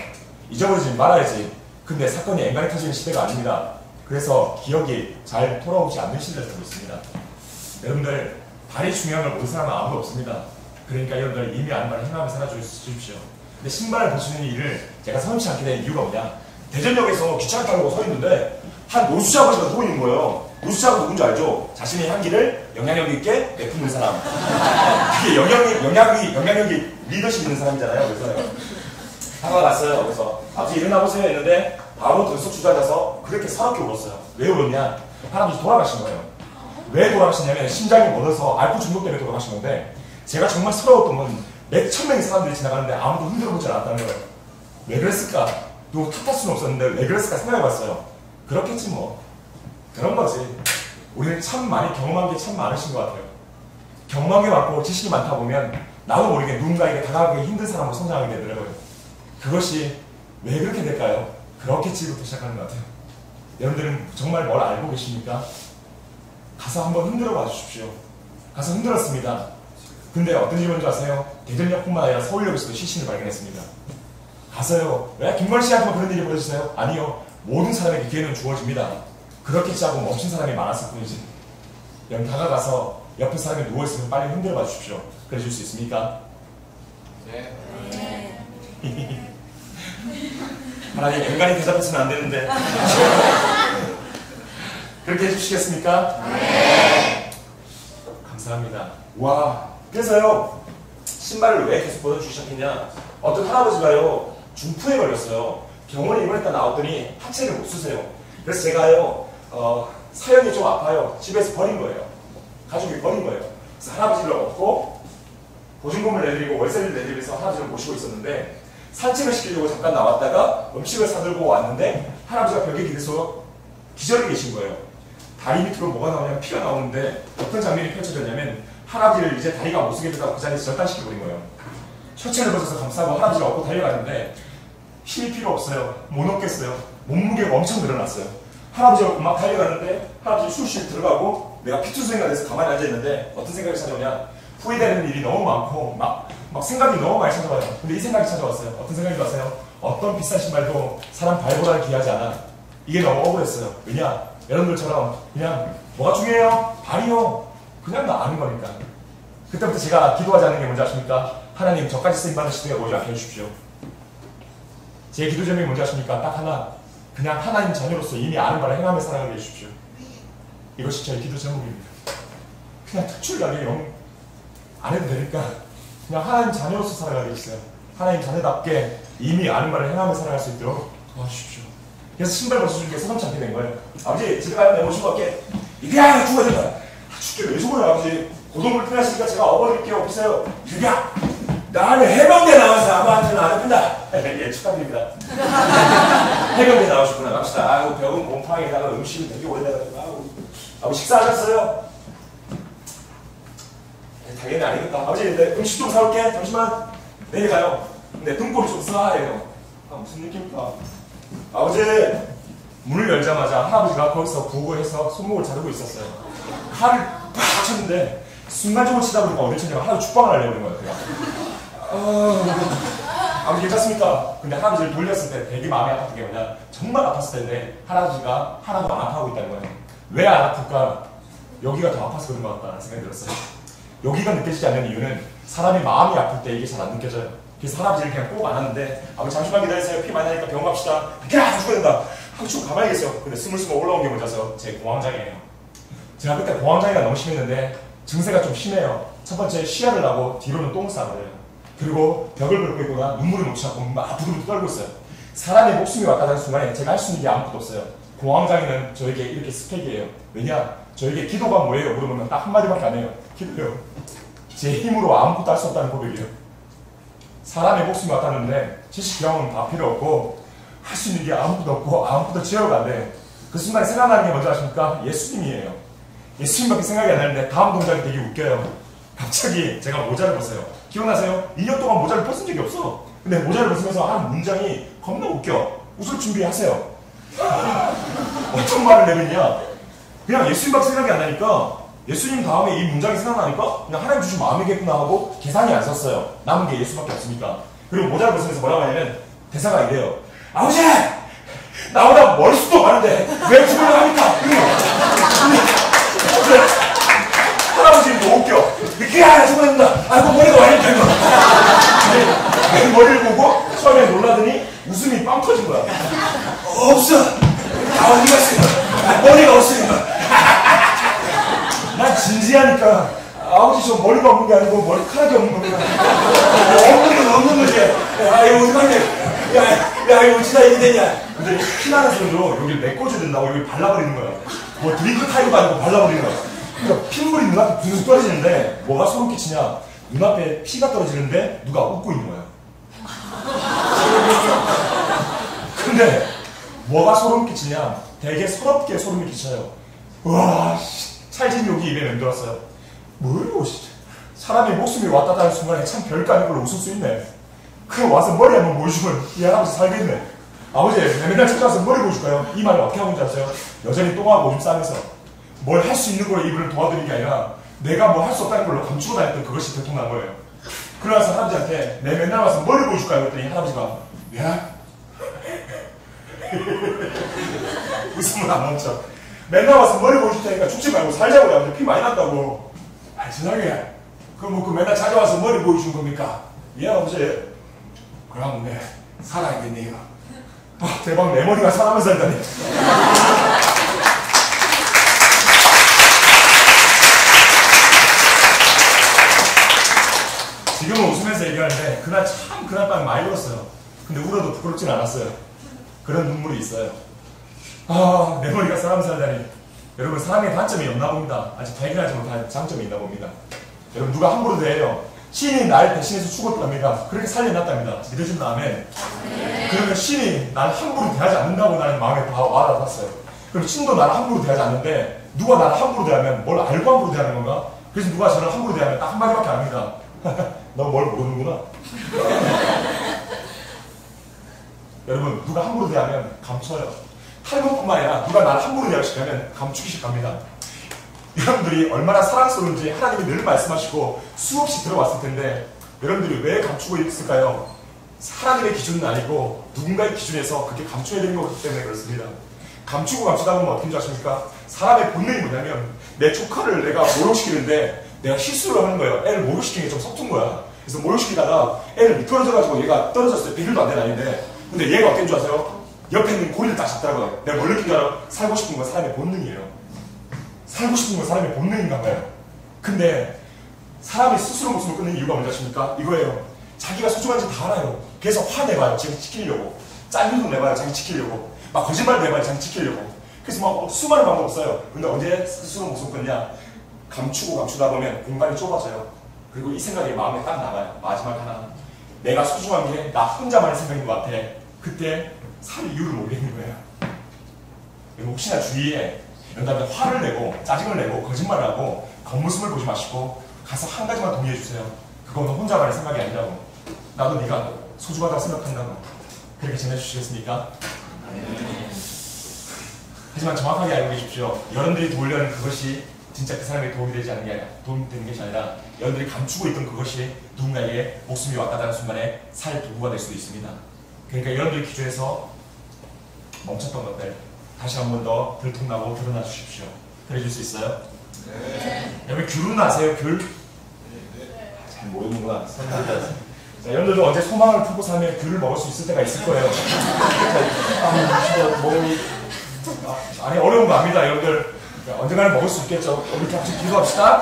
잊어버리지 말아야지. 근데 사건이 앵간히 터지는 시대가 아닙니다. 그래서 기억이 잘 돌아오지 않는 시대를 살고 있습니다. 여러분들 발이 중요한 걸 모르는 사람은 아무도 없습니다. 그러니까 여러분들 이미 아는 말을 행하며 살아주십시오. 근데 신발을 벗는 일을 제가 성치 않게 된 이유가 뭐냐? 대전역에서 기차를 타려고 서 있는데 한 노수자 아버지가 누워 있는 거예요. 노수자가 누군지 알죠? 자신의 향기를 영향력 있게 내뿜는 사람. 그게 영향력이 리더십 있는 사람이잖아요. 그래서 사과가 났어요. 그래서 아버지 일어나보세요 했는데 바로 들썩 주저앉아서 그렇게 서럽게 울었어요. 왜 울었냐? 할아버지 돌아가신 거예요. 왜 돌아가시냐면 심장이 멎어서 알코 중독 때문에 돌아가신 건데, 제가 정말 서러웠던 건 몇천 명의 사람들이 지나가는데 아무도 흔들어보지 않았다는 거예요. 왜 그랬을까? 누구 탓할 수는 없었는데 왜 그랬을까 생각해봤어요. 그렇겠지 뭐. 그런 거지. 우리는 참 많이 경험한 게 참 많으신 것 같아요. 경험한 게 많고 지식이 많다 보면 나도 모르게 누군가에게 다가가기 힘든 사람으로 성장하게 되더라고요. 그것이 왜 그렇게 될까요? 그렇게 지금부터 시작하는 것 같아요. 여러분들은 정말 뭘 알고 계십니까? 가서 한번 흔들어 봐 주십시오. 가서 흔들었습니다. 근데 어떤 일이 뭔지 아세요? 대전역뿐만 아니라 서울역에서도 시신을 발견했습니다. 가서요. 왜 김건희 씨한테만 그런 일이 벌어지세요? 아니요. 모든 사람에게 기회는 주어집니다. 그렇게 짜고 멈춘 사람이 많았을 뿐이지. 여러분 다가가서 옆에 사람이 누워있으면 빨리 흔들어 봐 주십시오. 그래 줄 수 있습니까? 네. 하나님 인간이 대답해서는 안 되는데 그렇게 해주시겠습니까? 네. 감사합니다. 와, 그래서요 신발을 왜 계속 벗어주셨겠냐? 어떤 할아버지가요 중풍에 걸렸어요. 병원에 입원했다 나왔더니 하체를 못 쓰세요. 그래서 제가요 사연이 좀 아파요. 집에서 버린 거예요. 가족이 버린 거예요. 그래서 할아버지를 얻고 보증금을 내드리고 월세를 내드리면서 할아버지를 모시고 있었는데 산책을 시키려고 잠깐 나왔다가 음식을 사들고 왔는데 할아버지가 벽에 기대서 기절해 계신 거예요. 다리 밑으로 뭐가 나오냐면 피가 나오는데 어떤 장면이 펼쳐졌냐면 할아버지를 이제 다리가 못 쓰게 되다가 그 자리에서 절단시켜버린 거예요. 셔츠를 벗어서 감싸고 할아버지를 업고 달려가는데 힘이 필요 없어요. 못 넘겠어요. 몸무게가 엄청 늘어났어요. 할아버지가 막 달려가는데 할아버지 술실 들어가고 내가 피투성이가 돼서 가만히 앉아있는데 어떤 생각이 찾아오냐, 후회되는 일이 너무 많고 막 생각이 너무 많이 찾아와요. 근데 이 생각이 찾아왔어요. 어떤 생각이 나세요? 어떤 비싼 신발도 사람 발보다 귀하지 않아. 이게 너무 억울했어요. 왜냐? 여러분들처럼 그냥 뭐가 중요해요? 발이요. 그냥 나 아는 거니까. 그때부터 제가 기도하지 않는 게 뭔지 아십니까? 하나님 저까지 쓰임받는 시대가 오지 않게 해주십시오. 제 기도 제목이 뭔지 아십니까? 딱 하나. 그냥 하나님 자녀로서 이미 아는 바를 행하며 살아가게 해주십시오. 이것이 저의 기도 제목입니다. 그냥 특출나게 안 해도 되니까 그냥 하나님 자녀로서 살아가게 해주세요. 하나님 자녀답게 이미 아는 바를 행하며 살아갈 수 있도록 도와주십시오. 그래서 신발 벗어주는 게 사람치 않게 된 거예요. 아버지 집에 가면 내 모시고 갈게. 이게 죽어야 된다. 죽게 왜 죽어요 아버지. 고동을 필요하시니까 제가 업어드릴게요. 오세요. 이야 나는 해병대 나와서 아무한테는 안 해준다. 예, 축하드립니다. 해병대 나오셨구나. 갑시다. 아이고 병은 곰팡이에다가 음식이 되게 오래돼가지고 아버지 식사하셨어요? 당연히 아니겠다. 아버지 음식 좀 사올게. 잠시만. 내일 가요. 근데 등골이 좀 싸해요. 무슨 느낌일까? 아버지 문을 열자마자 할아버지가 거기서 구호해서 손목을 자르고 있었어요. 칼을 팍 쳤는데 순간적으로 치다 보니까 어딜 쳤냐면 할아버지 죽방을 하려고 그런 거예요. 아버지 괜찮습니까? 근데 할아버지를 돌렸을 때 되게 마음이 아팠던 게 뭐냐, 정말 아팠을 텐데 할아버지가 하나도 안 아파하고 있다는 거예요. 왜 안 아플까? 여기가 더 아파서 그런 것 같다는 생각이 들었어요. 여기가 느껴지지 않는 이유는 사람이 마음이 아플 때 이게 잘 안 느껴져요. 그래서 할아버지를 그냥 꼭 안았는데 아버지 잠시만 기다리세요. 피 많이 나니까 병원 갑시다. 그냥 죽어야 된다. 하고 쭉 가만히 계세요. 근데 스물스물 올라온 게 뭔지 아세요? 제 공황장애예요. 제가 그때 공황장애가 너무 심했는데 증세가 좀 심해요. 첫 번째 시야를 나고 뒤로는 똥을 싸버려요. 그리고 벽을 긁고 있거나 눈물을 놓지 않고 막 부들부들 떨고 있어요. 사람의 목숨이 왔다 가는 순간에 제가 할 수 있는 게 아무것도 없어요. 공황장애는 저에게 이렇게 스펙이에요. 왜냐? 저에게 기도가 뭐예요? 물어보면 딱 한마디밖에 안 해요. 기도요. 제 힘으로 아무것도 할 수 없다는 고백이에요. 사람의 목숨이 왔다는데 지식 경험은 다 필요 없고 할 수 있는 게 아무것도 없고 아무것도 제어가 안 돼. 그 순간에 생각나는 게 뭔지 아십니까? 예수님이에요. 예수님밖에 생각이 안 나는데 다음 동작이 되게 웃겨요. 갑자기 제가 모자를 벗어요. 기억나세요? 2년 동안 모자를 벗은 적이 없어. 근데 모자를 벗으면서 한 문장이 겁나 웃겨. 웃을 준비하세요. 어떤 말을 내느냐? 그냥 예수님밖에 생각이 안 나니까 예수님 다음에 이 문장이 생각나니까 그냥 하나님 주신 마음이겠구나 하고 계산이 안 섰어요. 남은 게 예수밖에 없으니까. 그리고 모자를 벗으면서 뭐라고 하냐면 대사가 이래요. 아버지! 나보다 머리숱도 많은데 왜 죽으려고 합니까? 할아버지는 너무 웃겨. 그게 아니라 죽어야 아이고 머리가 와 이렇게 이거. 내 머리를 보고 처음에 놀라더니 웃음이 빵 터진 거야. 없어. 나 어디 갔어요? 머리가 없으니까. 난 진지하니까 아버지 저 머리가 없는 게 아니고 머리카락이 없는 겁니다. 없는 건 없는 거지. 야 이거 어떡하냐. 야 이거 어찌다 이게 되냐. 근데 피나는 소리로 여기를 메꿔줘야 된다고 여기 발라버리는 거야. 뭐 드링크 타임도 아니고 발라버리는 거야. 그러니까 핏물이 눈앞에 붕 떨어지는데 뭐가 소름 끼치냐. 눈앞에 피가 떨어지는데 누가 웃고 있는 거야. 근데 뭐가 소름 끼치냐. 되게 서럽게 소름이 끼쳐요. 와 찰진 욕이 입에 맴돌았어요. 뭐요? 사람의 목숨이 왔다 가는 순간에 참 별거 아닌 걸로 웃을 수 있네. 그럼 와서 머리 한번 보여주면 이 할아버지 살겠네. 아버지, 내 맨날 찾아와서 머리 보여줄까요? 이 말을 어떻게 하고 있는지 아세요? 여전히 똥하고 오줌 싸면서 뭘 할 수 있는 걸로 이분을 도와드리는 게 아니라 내가 뭐 할 수 없다는 걸로 감추고 다녔던 그것이 들통난 거예요. 그러나서 할아버지한테 내 맨날 와서 머리 보여줄까요? 그랬더니 할아버지가 야? 웃음을 안 멈춰. 맨날 와서 머리 보여줄 테니까 죽지 말고 살자고. 야, 피 많이 났다고. 아니 세상에, 그럼 그 맨날 찾아와서 머리 보여준 겁니까? 예 아버지. 그럼 네 살아야겠네요. 아 대박, 내 머리가 사람을 살다니. 지금은 웃으면서 얘기하는데 그날 참 그날 밤에 많이 울었어요. 근데 울어도 부끄럽진 않았어요. 그런 눈물이 있어요. 아, 내 머리가 사람 살다니. 여러분, 사람의 단점이 없나 봅니다. 아직 발견하지 못한 장점이 있나 봅니다. 여러분, 누가 함부로 대해요. 신이 날 대신해서 죽었답니다. 그렇게 살려놨답니다. 믿어준 다음에 그러면 신이 날 함부로 대하지 않는다고 나는 마음에 와닿았어요. 그럼 신도 나를 함부로 대하지 않는데 누가 나를 함부로 대하면 뭘 알고 함부로 대하는 건가? 그래서 누가 저를 함부로 대하면 딱 한마디밖에 안 합니다. 너 뭘 모르는구나. 여러분, 누가 함부로 대하면 감춰요. 탈모뿐만 아니라 누가 나를 함부로 대하기 시작하면 감추기 시작합니다. 여러분들이 얼마나 사랑스러운지 하나님이 늘 말씀하시고 수없이 들어왔을 텐데 여러분들이 왜 감추고 있을까요? 하나님의 기준은 아니고 누군가의 기준에서 그렇게 감춰야 되는 거기 때문에 그렇습니다. 감추고 감추다 보면 어떻게 하십니까? 사람의 본능이 뭐냐면 내 조카를 내가 목욕시키는데 내가 실수를 하는 거예요. 애를 목욕시키는 게 좀 서툰 거야. 그래서 목욕시키다가 애를 미끄러져가지고 얘가 떨어졌어요. 비닐도 안 된 아이인데. 근데 얘가 어떤 줄 아세요? 옆에 있는 고리를 딱 잡더라고요. 내가 뭘 느낀 줄 알아? 살고 싶은 건 사람의 본능이에요. 살고 싶은 건 사람의 본능인가 봐요. 근데 사람이 스스로 목숨을 끊는 이유가 뭔지 아십니까? 이거예요. 자기가 소중한지 다 알아요. 그래서 화내봐요. 자기 지키려고. 짠hum도 내봐요. 자기 지키려고. 막 거짓말 내봐요. 자기 지키려고. 그래서 막 수많은 방법 써요. 근데 언제 스스로 목숨 끊냐? 감추고 감추다 보면 공간이 좁아져요. 그리고 이 생각이 마음에 딱 남아요. 마지막 하나. 내가 소중한 게 나 혼자만의 생각인 것 같아. 그때 살 이유를 모르겠는 거예요. 혹시나 주위에 여러분 화를 내고 짜증을 내고 거짓말을 하고 겉모습을 보지 마시고 가서 한 가지만 동의해 주세요. 그건 너 혼자만의 생각이 아니라고. 나도 네가 소중하다고 생각한다고. 그렇게 전해주시겠습니까? 하지만 정확하게 알고 계십시오. 여러분들이 도우려는 그것이 진짜 그 사람에게 도움이 되지 않는 게 아니라, 도움이 되는 것이 아니라 여러분들이 감추고 있던 그것이 누군가에게 목숨이 왔다 가는 순간에 살 도구가 될 수도 있습니다. 그러니까 여러분들 기준에서 멈췄던 것들 다시 한 번 더 들통나고 드러나 주십시오. 그래 줄 수 있어요? 네. 여러분 귤은 아세요? 귤? 네. 잘 모르는구나. 자, 여러분들도 언제 소망을 품고 살면 귤을 먹을 수 있을 때가 있을 거예요. 몸이 아니 어려운 거 압니다, 여러분들. 언젠가는 먹을 수 있겠죠. 우리 같이 기도합시다.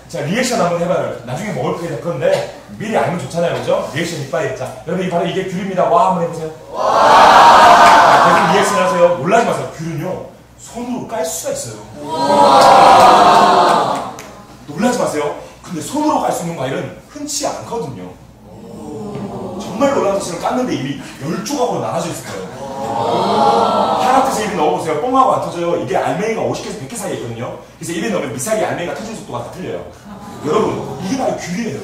자, 리액션 한번 해봐요. 나중에 먹을 게 될 건데 미리 알면 좋잖아요, 그죠? 리액션 이빨. 자, 여러분 바로 이게 귤입니다. 와 한번 해보세요. 와. 계속 리액션 하세요. 놀라지 마세요. 귤은요 손으로 깔 수가 있어요. 놀라지 마세요. 근데 손으로 깔 수 있는 과일은 흔치 않거든요. 정말 놀라서 깠는데 이미 10조각으로 나눠져 있을 거예요. 하나트에서 입에 넣어보세요. 뻥하고 안 터져요. 이게 알맹이가 50개에서 100개 사이에 있거든요. 그래서 입에 넣으면 미세하게 알맹이가 터지는 속도가 다 틀려요. 여러분, 이게 바로 귤이에요.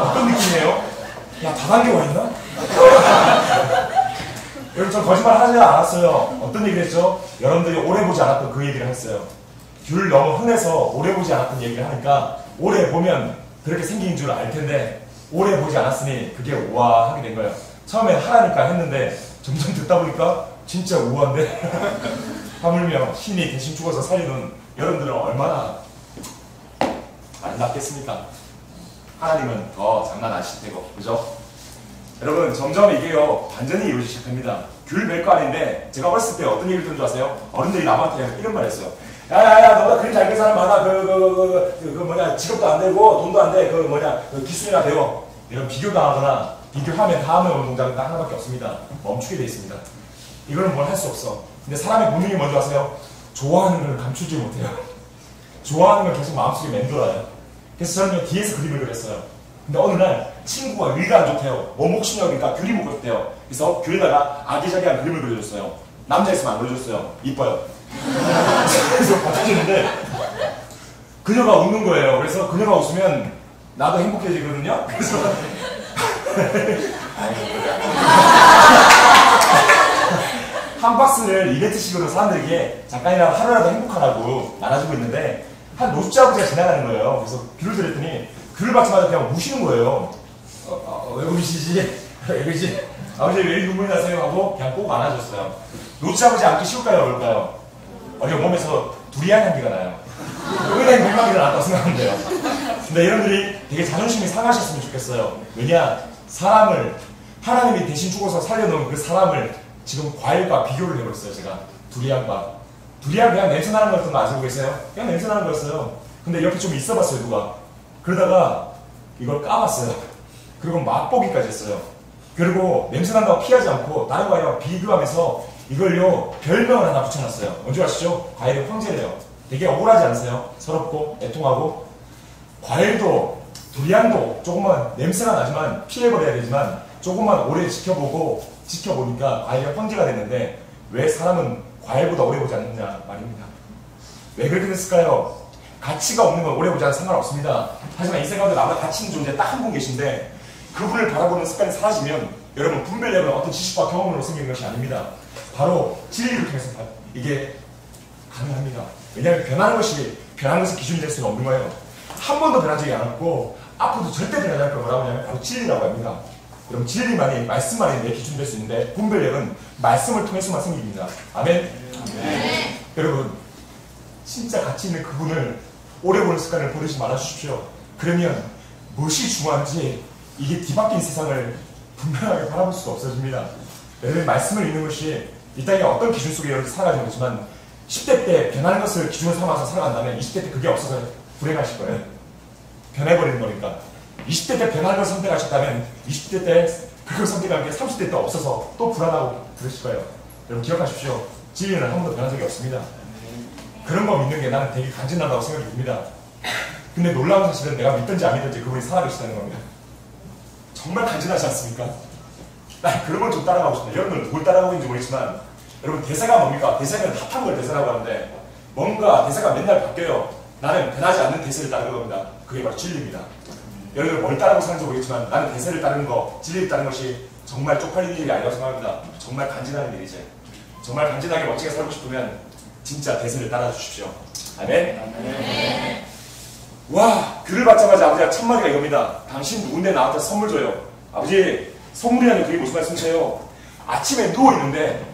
어떤 느낌이에요? 야, 다단계가 있나? 여러분, 저 거짓말 하지 않았어요. 어떤 얘기를 했죠? 여러분들이 오래 보지 않았던 그 얘기를 했어요. 귤 너무 흔해서 오래 보지 않았던 얘기를 하니까 오래 보면 그렇게 생긴 줄 알 텐데 오래 보지 않았으니 그게 우아하게 된 거예요. 처음엔 하라니까 했는데 점점 듣다 보니까 진짜 우아한데 하물며 신이 대신 죽어서 살리는 여러분들은 얼마나 아름답겠습니까? 하나님은 더 장난 아실 테고, 그죠? 여러분 점점 이게요 반전이 이루어지기 시작합니다. 귤 멜 거 아닌데 제가 어렸을 때 어떤 얘기를 들은 줄 아세요? 어른들이 남한테 이런 말 했어요. 야야야, 너가 그림 잘 그린 사람 많아. 직업도 안 되고 돈도 안 돼. 기술이나 배워. 이런 비교당하거나 비교하면 다음에 오는 동작은 딱 하나밖에 없습니다. 멈추게 돼 있습니다. 이거는 뭘 할 수 없어. 근데 사람의 본능이 뭔지 아세요? 좋아하는 걸 감추지 못해요. 좋아하는 걸 계속 마음속에 맴돌아요. 그래서 저는 뒤에서 그림을 그렸어요. 근데 어느 날 친구가 의가 안 좋대요. 목심력이니까 귤이 먹고 싶대요. 그래서 귤에다가 아기자기한 그림을 그려줬어요. 남자였으면 안 그려줬어요. 이뻐요. 그래서 받아주는데 그녀가 웃는 거예요. 그래서 그녀가 웃으면 나도 행복해지거든요. 그래서 한 박스를 이벤트식으로 사람들에게 잠깐이라도 하루라도 행복하라고 나눠주고 있는데 한 노숙자 아버지가 지나가는 거예요. 그래서 귤을 드렸더니 귤을 받자마자 그냥 우시는 거예요. 왜 우시지? 왜 그러지? 아버지 왜 눈물이 나세요? 하고 그냥 꼭 안아줬어요. 노숙자 아버지 안기 쉬울까요? 어려울까요? 몸에서 두리안 향기가 나요. 은행 건강이 나왔다고 생각하면 돼요. 근데 여러분들이 되게 자존심이 상하셨으면 좋겠어요. 왜냐? 사람을 하나님이 대신 죽어서 살려놓은 그 사람을 지금 과일과 비교를 해버렸어요. 제가 두리안과 두리안 그냥 냄새 나는 거였던 거 아시고 계세요? 그냥 냄새 나는 거였어요. 근데 옆에 좀 있어봤어요 누가. 그러다가 이걸 까봤어요. 그리고 맛보기까지 했어요. 그리고 냄새 난다고 피하지 않고 다른 과일과 비교하면서 이걸요 별명을 하나 붙여놨어요. 뭔지 아시죠? 과일의 황제래요. 되게 억울하지 않으세요? 서럽고 애통하고. 과일도 두리안도 조금만 냄새가 나지만 피해버려야 되지만 조금만 오래 지켜보니까 과일의 황제가 됐는데 왜 사람은 과일보다 오래 보지 않느냐 말입니다. 왜 그렇게 됐을까요? 가치가 없는 건 오래 보지 않아도 상관없습니다. 하지만 이 생각도 나보다 가치 있는 존재 딱 한 분 계신데 그분을 바라보는 습관이 사라지면 여러분 분별력은 어떤 지식과 경험으로 생기는 것이 아닙니다. 바로 진리를 통해서 이게 가능합니다. 왜냐하면 변하는 것이 기준이 될 수는 없는 거예요. 한 번도 변한 적이 않았고 앞으로도 절대 변하지 않을 걸 뭐라고 하냐면 바로 진리라고 합니다. 여러분 진리만이 말씀만이 내 기준 될 수 있는데 분별력은 말씀을 통해서만 생깁니다. 아멘? 네. 여러분 진짜 가치 있는 그분을 오래 보는 습관을 버리지 말아주십시오. 그러면 무엇이 중요한지 이게 뒤바뀐 세상을 분명하게 바라볼 수가 없어집니다. 여러분 말씀을 읽는 것이 이 땅에 어떤 기준 속에 여러분 살아가는 거지만 10대 때 변하는 것을 기준으로 삼아서 살아간다면 20대 때 그게 없어서 불행하실 거예요. 변해버리는 거니까. 20대 때 변하는 걸 선택하셨다면 20대 때 그걸 선택한 게 30대 때 없어서 또 불안하고 그러실 거예요. 여러분 기억하십시오. 진리는 한 번도 변한 적이 없습니다. 그런 거 믿는 게 나는 되게 간지난다고 생각이 듭니다. 근데 놀라운 사실은 내가 믿든지 안 믿든지 그분이 살아계시다는 겁니다. 정말 간지나지 않습니까? 난 그런 걸 좀 따라가고 싶다. 여러분은 뭘 따라가고 있는지 모르겠지만 여러분 대사가 뭡니까? 대사는 핫한 걸 대사라고 하는데 뭔가 대사가 맨날 바뀌어요. 나는 변하지 않는 대세를 따르는 겁니다. 그게 바로 진리입니다. 여러분 뭘 따르고 사는지 모르겠지만 나는 대세를 따르는 거, 진리를 따르는 것이 정말 쪽팔리는 일이 아니라고 생각합니다. 정말 간지나는 일이지. 정말 간지나게 멋지게 살고 싶으면 진짜 대세를 따라 주십시오. 아멘? 아멘. 와, 글을 받자마자 아버지가 첫 마디가 이겁니다. 당신 누군데 나한테 선물 줘요. 아버지, 선물이라는 게 그게 무슨 말씀이세요? 아침에 누워있는데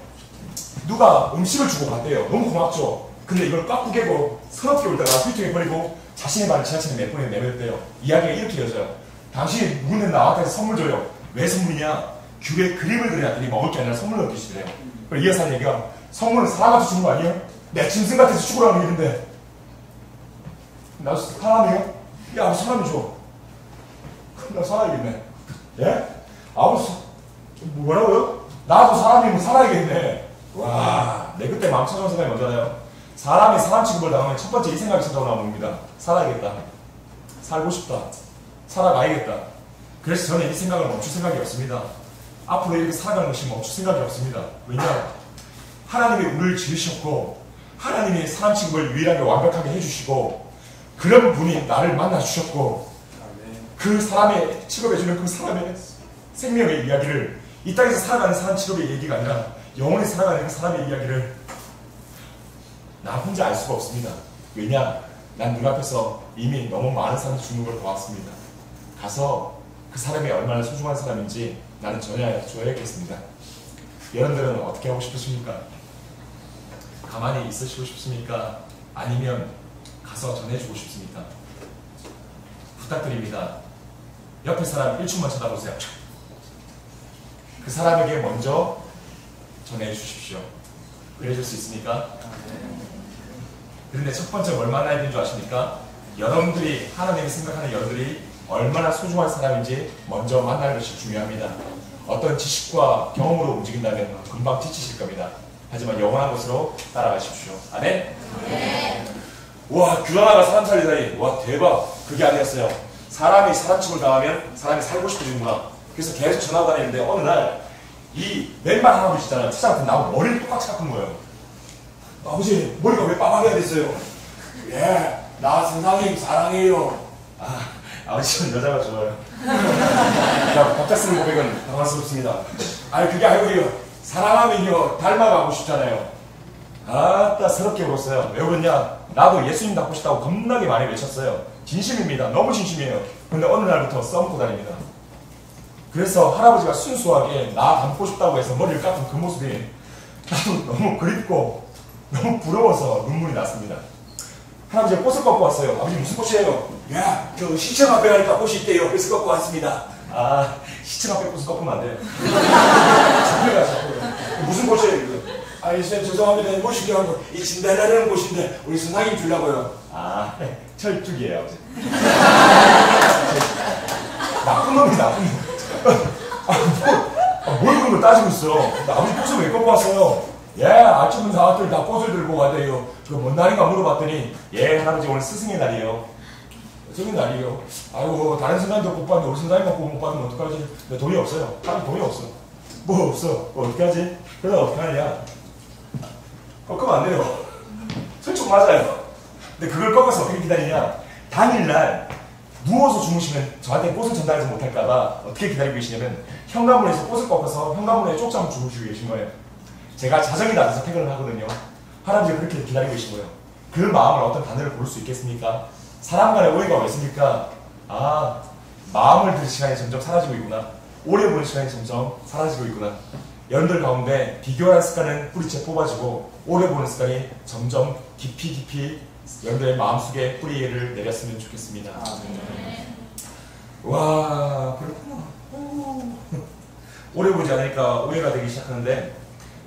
누가 음식을 주고 갔대요. 너무 고맙죠? 근데 이걸 꽉 구개고 서럽게 울다가 휘통에 버리고 자신의 발을 지하철에 몇 번에 내뱉대요. 이야기가 이렇게 이어져요. 당신 누군데 나한테 선물 줘요. 왜 선물이냐? 귤에 그림을 그려놨더니 먹을 게 아니라 선물로 주시래요. 그리고 이어서 하는 얘기가 선물은 사람한테 주는 거 아니에요? 내 짐승 같아서 죽으라는 일인데 나 사람이에요? 야, 아버지 사람이 줘. 그럼 나 살아야겠네. 예? 아버지 뭐라고요? 나도 사람이면 살아야겠네. 와, 내 그때 마음 찾아온 생각이 먼저 나요. 사람이 사람 취급을 당하면 첫 번째 이 생각이 찾아오는 겁니다. 살아야겠다. 살고 싶다. 살아가야겠다. 그래서 저는 이 생각을 멈출 생각이 없습니다. 앞으로 이렇게 살아가는 것이 멈출 생각이 없습니다. 왜냐? 하나님이 우리를 지으셨고 하나님이 사람 취급을 유일하게 완벽하게 해주시고 그런 분이 나를 만나주셨고 그 사람의 취급해주는 그 사람의 생명의 이야기를 이 땅에서 살아가는 사람 취급의 얘기가 아니라 영원히 살아가는 그 사람의 이야기를 나 혼자 알 수가 없습니다. 왜냐? 난 눈앞에서 이미 너무 많은 사람이 죽는 걸 보았습니다. 가서 그 사람이 얼마나 소중한 사람인지 나는 전해줘야겠습니다. 여러분들은 어떻게 하고 싶으십니까? 가만히 있으시고 싶습니까? 아니면 가서 전해주고 싶습니까? 부탁드립니다. 옆에 사람 1초만 쳐다보세요. 그 사람에게 먼저 전해주십시오. 그래줄 수 있습니까? 그런데 첫 번째 뭘 만나야 되는 줄 아십니까? 여러분들이 하나님이 생각하는 여러분들이 얼마나 소중한 사람인지 먼저 만나는 것이 중요합니다. 어떤 지식과 경험으로 움직인다면 금방 지치실 겁니다. 하지만 영원한 것으로 따라가십시오. 아멘? 네. 와, 귤 하나가 사람 살리다니. 와, 대박. 그게 아니었어요. 사람이 사람 취급을 당하면 사람이 살고 싶어지는구나. 그래서 계속 전화가 다니는데 어느 날 이 맨발 할아버지 있잖아요. 투자한테 나하고 머리를 똑같이 깎은 거예요. 아버지, 머리가 왜 빠박해야 됐어요? 예, 나 선생님 사랑해요. 아버지는 여자가 좋아요. 자, 갑작스런 고백은 당황스럽습니다. 아니 그게 아니고요. 사랑하면요 닮아가고 싶잖아요. 아따 서럽게 울었어요. 왜 그러냐? 나도 예수님 닮고 싶다고 겁나게 많이 외쳤어요. 진심입니다. 너무 진심이에요. 근데 어느 날부터 써먹고 다닙니다. 그래서 할아버지가 순수하게 나 닮고 싶다고 해서 머리를 깎은 그 모습이 나도 너무 그립고 너무 부러워서 눈물이 났습니다. 할아버지가 꽃을 꺾고 왔어요. 아버지 무슨 꽃이에요? 야, 저 시청 앞에 가니까 꽃이 있대요. 그래서 꺾고 왔습니다. 아, 시청 앞에 꽃을 꺾으면 안 돼요. 잡혀 가서 무슨 꽃이에요 이거? 아니 선생님 죄송합니다. 꽃이 거 이 진달래라는 꽃인데 우리 선생님 주려고요. 아, 철쭉이에요 아버지. 나쁜 놈이 나쁜 놈. 뭘 그런 걸 따지고 있어. 나 아버지 꽃을 왜 꺾고 왔어요? 예, 아침은 사람들이 다 꽃을 들고 가대요. 그 뭔 날인가 물어봤더니 예, 할아버지 오늘 스승의 날이에요. 스승의 날이에요. 아이고 다른 선생님도 못 봤는데 우리 선생님만 못 받으면 어떡하지? 근데 돈이 없어요. 하긴 돈이 없어. 뭐 없어. 뭐 어떻게 하지? 그래서 어떻게 하냐? 꺾으면 안 돼요. 설정 맞아요. 근데 그걸 꺾어서 어떻게 기다리냐? 당일날 누워서 주무시면 저한테 꽃을 전달하지 못할까봐 어떻게 기다리고 계시냐면 현관문에서 꽃을 꺾어서 현관문에 쪽잠을 주무시고 계신 거예요. 제가 자정이 낮아서 퇴근을 하거든요. 할아버지가 그렇게 기다리고 계신 거예요. 그 마음을 어떤 단어를 고를 수 있겠습니까? 사람 간의 오해가 왜 있습니까? 아, 마음을 들을 시간이 점점 사라지고 있구나. 오래 보는 시간이 점점 사라지고 있구나. 여러분들 가운데 비교하는 습관은 뿌리채 뽑아지고 오래 보는 습관이 점점 깊이 여러분들의 마음속에 뿌리를 내렸으면 좋겠습니다. 와, 그렇구나. 오래 보지 않으니까 오해가 되기 시작하는데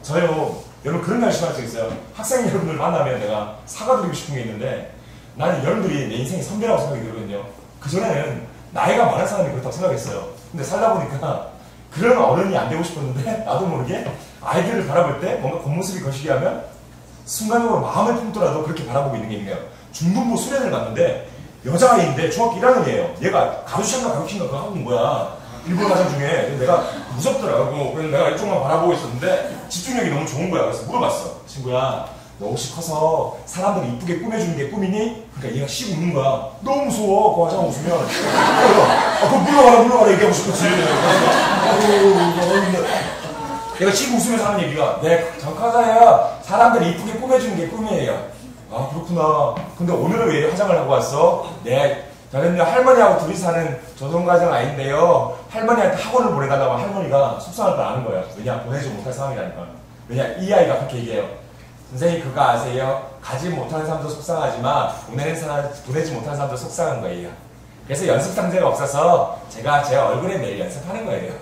저요, 여러분 그런 말씀할 수 있어요. 학생 여러분들 만나면 내가 사과드리고 싶은 게 있는데 나는 여러분들이 내 인생의 선배라고 생각이 들거든요. 그전에는 나이가 많은 사람이 그렇다고 생각했어요. 근데 살다 보니까 그런 어른이 안 되고 싶었는데 나도 모르게 아이들을 바라볼 때 뭔가 겉모습이 거시기하면 순간적으로 마음을 품더라도 그렇게 바라보고 있는 게 있네요. 중등부 수련을 갔는데 여자아이인데 중학교 1학년이에요. 얘가 가루시한가 가루킨가 그거 하고 온 거야. 일본 가장 중에. 내가 무섭더라고. 그래서 내가 이쪽만 바라보고 있었는데 집중력이 너무 좋은 거야. 그래서 물어봤어. 친구야, 너 혹시 커서 사람들이 이쁘게 꾸며주는 게 꿈이니? 그러니까 얘가 씩 웃는 거야. 너무 무서워. 그 화장 웃으면. 그럼 물러가라 얘기하고 싶었지. 얘가 씩 웃으면서 하는 얘기가 네, 전과자야. 사람들이 이쁘게 꾸며주는 게 꿈이에요. 아, 그렇구나. 근데 오늘은 왜 화장을 하고 왔어? 네. 저는요 할머니하고 둘이 사는 조선가정 아인데요 할머니한테 학원을 보내달라고 할머니가 속상할 걸 아는 거예요. 왜냐? 보내지 못할 상황이라니까. 왜냐? 이 아이가 그렇게 얘기해요. 선생님 그거 아세요? 가지 못하는 사람도 속상하지만 보내지 못하는 사람도 속상한 거예요. 그래서 연습 상자가 없어서 제가 제 얼굴에 매일 연습하는 거예요.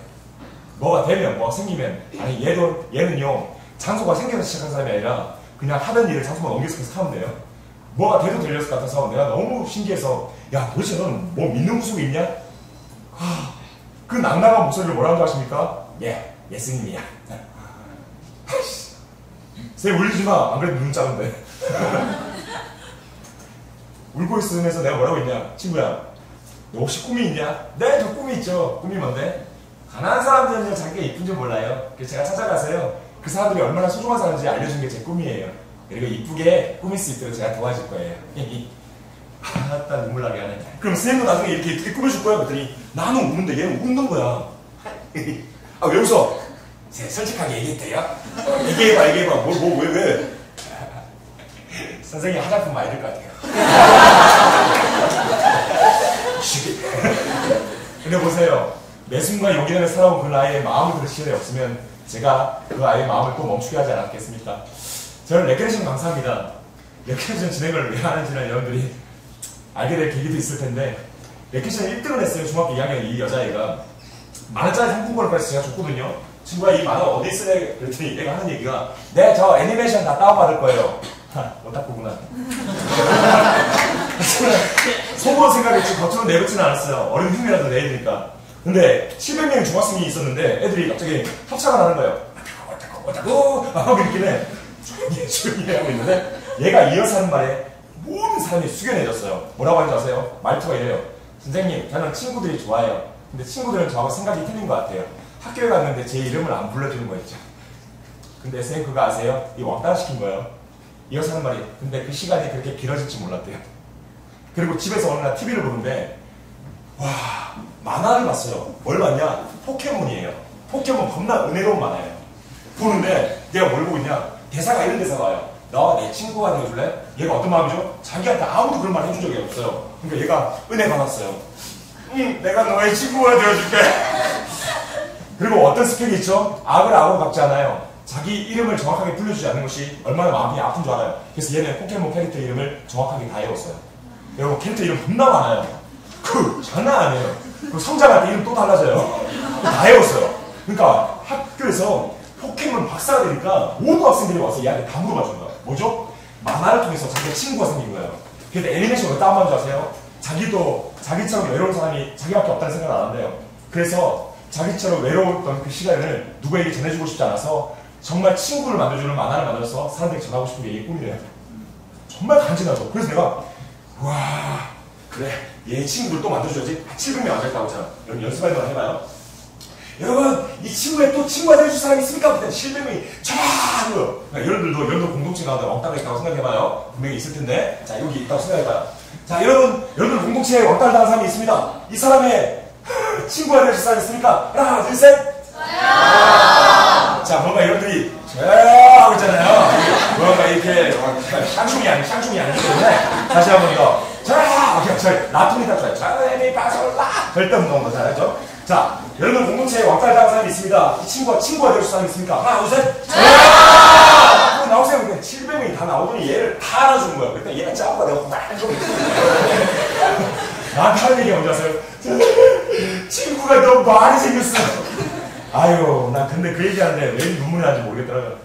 뭐가 되면 뭐 생기면 아니 얘는요 장소가 생겨서 시작한 사람이 아니라 그냥 하던 일을 장소만 옮겨서 계속 하면 돼요. 뭐가 돼도 들렸을 것 같아서 내가 너무 신기해서 야 도대체 너는 뭐 믿는 구석이 있냐? 그 낭낭한 목소리를 뭐라고 하십니까? 예, 예수님이야. 선생님 울리지 마. 안 그래도 눈 작은데. 울고 있으면서 내가 뭐라고 했냐? 친구야, 너 혹시 꿈이 있냐? 네, 저 꿈이 있죠. 꿈이 뭔데? 가난한 사람들은요 자기가 이쁜 줄 몰라요. 그래서 제가 찾아가서요 그 사람들이 얼마나 소중한 사람인지 알려준 게 제 꿈이에요. 그리고 이쁘게 꾸밀 수 있도록 제가 도와줄 거예요. 아따 눈물 나게 하네. 그럼 선생님도 나중에 이렇게 이쁘게 꾸며줄 거야? 그랬더니 나는 웃는데 얘는 웃는 거야. 아, 왜 웃어? 솔직하게 얘기했대요? 얘기해봐. 왜? 선생님 화장품 많이 들 것 같아요. 근데 보세요. 매 순간 용기를 살아온 그 아이의 마음을 들을 시간이 없으면 제가 그 아이의 마음을 또 멈추게 하지 않았겠습니까? 저는 레크레이션 강사입니다. 레크레이션 진행을 왜 하는지는 여러분들이 알게 될 계기도 있을 텐데 레크레이션 1등을 했어요. 중학교 2학년 이 여자애가. 만원짜리 상품권을 그래서 제가 줬거든요. 친구야 이 만원 어디 쓰래? 그랬더니 얘가 하는 얘기가 네, 저 애니메이션 다 다운받을 거예요. 오타쿠구나. 속으로 생각했지 겉으로 내뱉지는 않았어요. 어린 흉이라도 내야 되니까. 근데 700명의 중학생이 있었는데 애들이 갑자기 협찬을 하는 거예요. 오타쿠 하고 이렇게 해. 조용히 하고 있는데 얘가 이어서 하는 말에 모든 사람이 숙연해졌어요. 뭐라고 하는지 아세요? 말투가 이래요. 선생님, 저는 친구들이 좋아요. 근데 친구들은 저하고 생각이 틀린 것 같아요. 학교에 갔는데 제 이름을 안 불러주는 거 있죠. 근데 선생님 그거 아세요? 이 왕따 시킨 거예요. 이어서 하는 말이 근데 그 시간이 그렇게 길어질 줄 몰랐대요. 그리고 집에서 어느 날 TV를 보는데 와, 만화를 봤어요. 뭘 봤냐? 포켓몬이에요. 포켓몬 겁나 은혜로운 만화예요. 보는데 내가 뭘 보고 있냐? 대사가 이런 대사가 와요. 너 내 친구가 되어줄래? 얘가 어떤 마음이죠? 자기한테 아무도 그런 말 해준 적이 없어요. 그러니까 얘가 은혜 받았어요. 내가 너의 친구가 되어줄게. 그리고 어떤 스펙이 있죠? 악을 악으로 갚지 않아요. 자기 이름을 정확하게 불러주지 않는 것이 얼마나 마음이 아픈 줄 알아요. 그래서 얘는 포켓몬 캐릭터 이름을 정확하게 다 외웠어요. 여러분 캐릭터 이름 겁나 많아요. 장난 아니에요. 성장할 때 이름 또 달라져요. 다 외웠어요. 그러니까 학교에서 포켓몬 박사가 되니까 모든 학생들이 와서 얘한테 다 물어봐준 거예요. 뭐죠? 만화를 통해서 자기가 친구가 생긴 거예요. 그래서 애니메이션을 다운받은 줄 아세요? 자기도 자기처럼 외로운 사람이 자기밖에 없다는 생각을 안 한대요. 그래서 자기처럼 외로웠던 그 시간을 누구에게 전해주고 싶지 않아서 정말 친구를 만들어주는 만화를 만들어서 사람들에게 전하고 싶은 게 이 꿈이래요. 정말 간지나죠. 그래서 내가 와 그래 얘 친구를 또 만들어줘야지. 700명 앉아있다고 하잖아. 여러분 연습할 동안 해봐요. 여러분 이 친구에 또 친구가 되어줄 사람이 있습니까? 그때 700명이 촤! 여러분들도 공동체 가운데 왕따가 있다고 생각해봐요. 분명히 있을 텐데 자 여기 있다고 생각해봐요. 자 여러분 공동체에 왕따를 당한 사람이 있습니다. 이 사람의 친구가 되어줄 사람이 있습니까? 하나 둘 셋 자 뭔가 여러분들이 하고 있잖아요. 뭔가 이렇게 샹충이 아니기 때문에 다시 한번 이거 라틴이 딱 좋아요. 자레미파솔라 절대 운동 거 잘하죠. 자 여러분 공동체에 왕따를 당한 사람이 있습니다. 이 친구가 되어줄 사람이 있습니까? 하나 둘 셋 나오세요. 근데 700명이 다 나오더니 얘를 다 알아주는 거야. 그때 얘가 짜고가 내가 막 나한테 하는 얘기가 뭔지 아세요? 친구가 너무 많이 생겼어. 아유, 난 근데 그 얘기하는데 왜 눈물이 나는지 모르겠더라고요.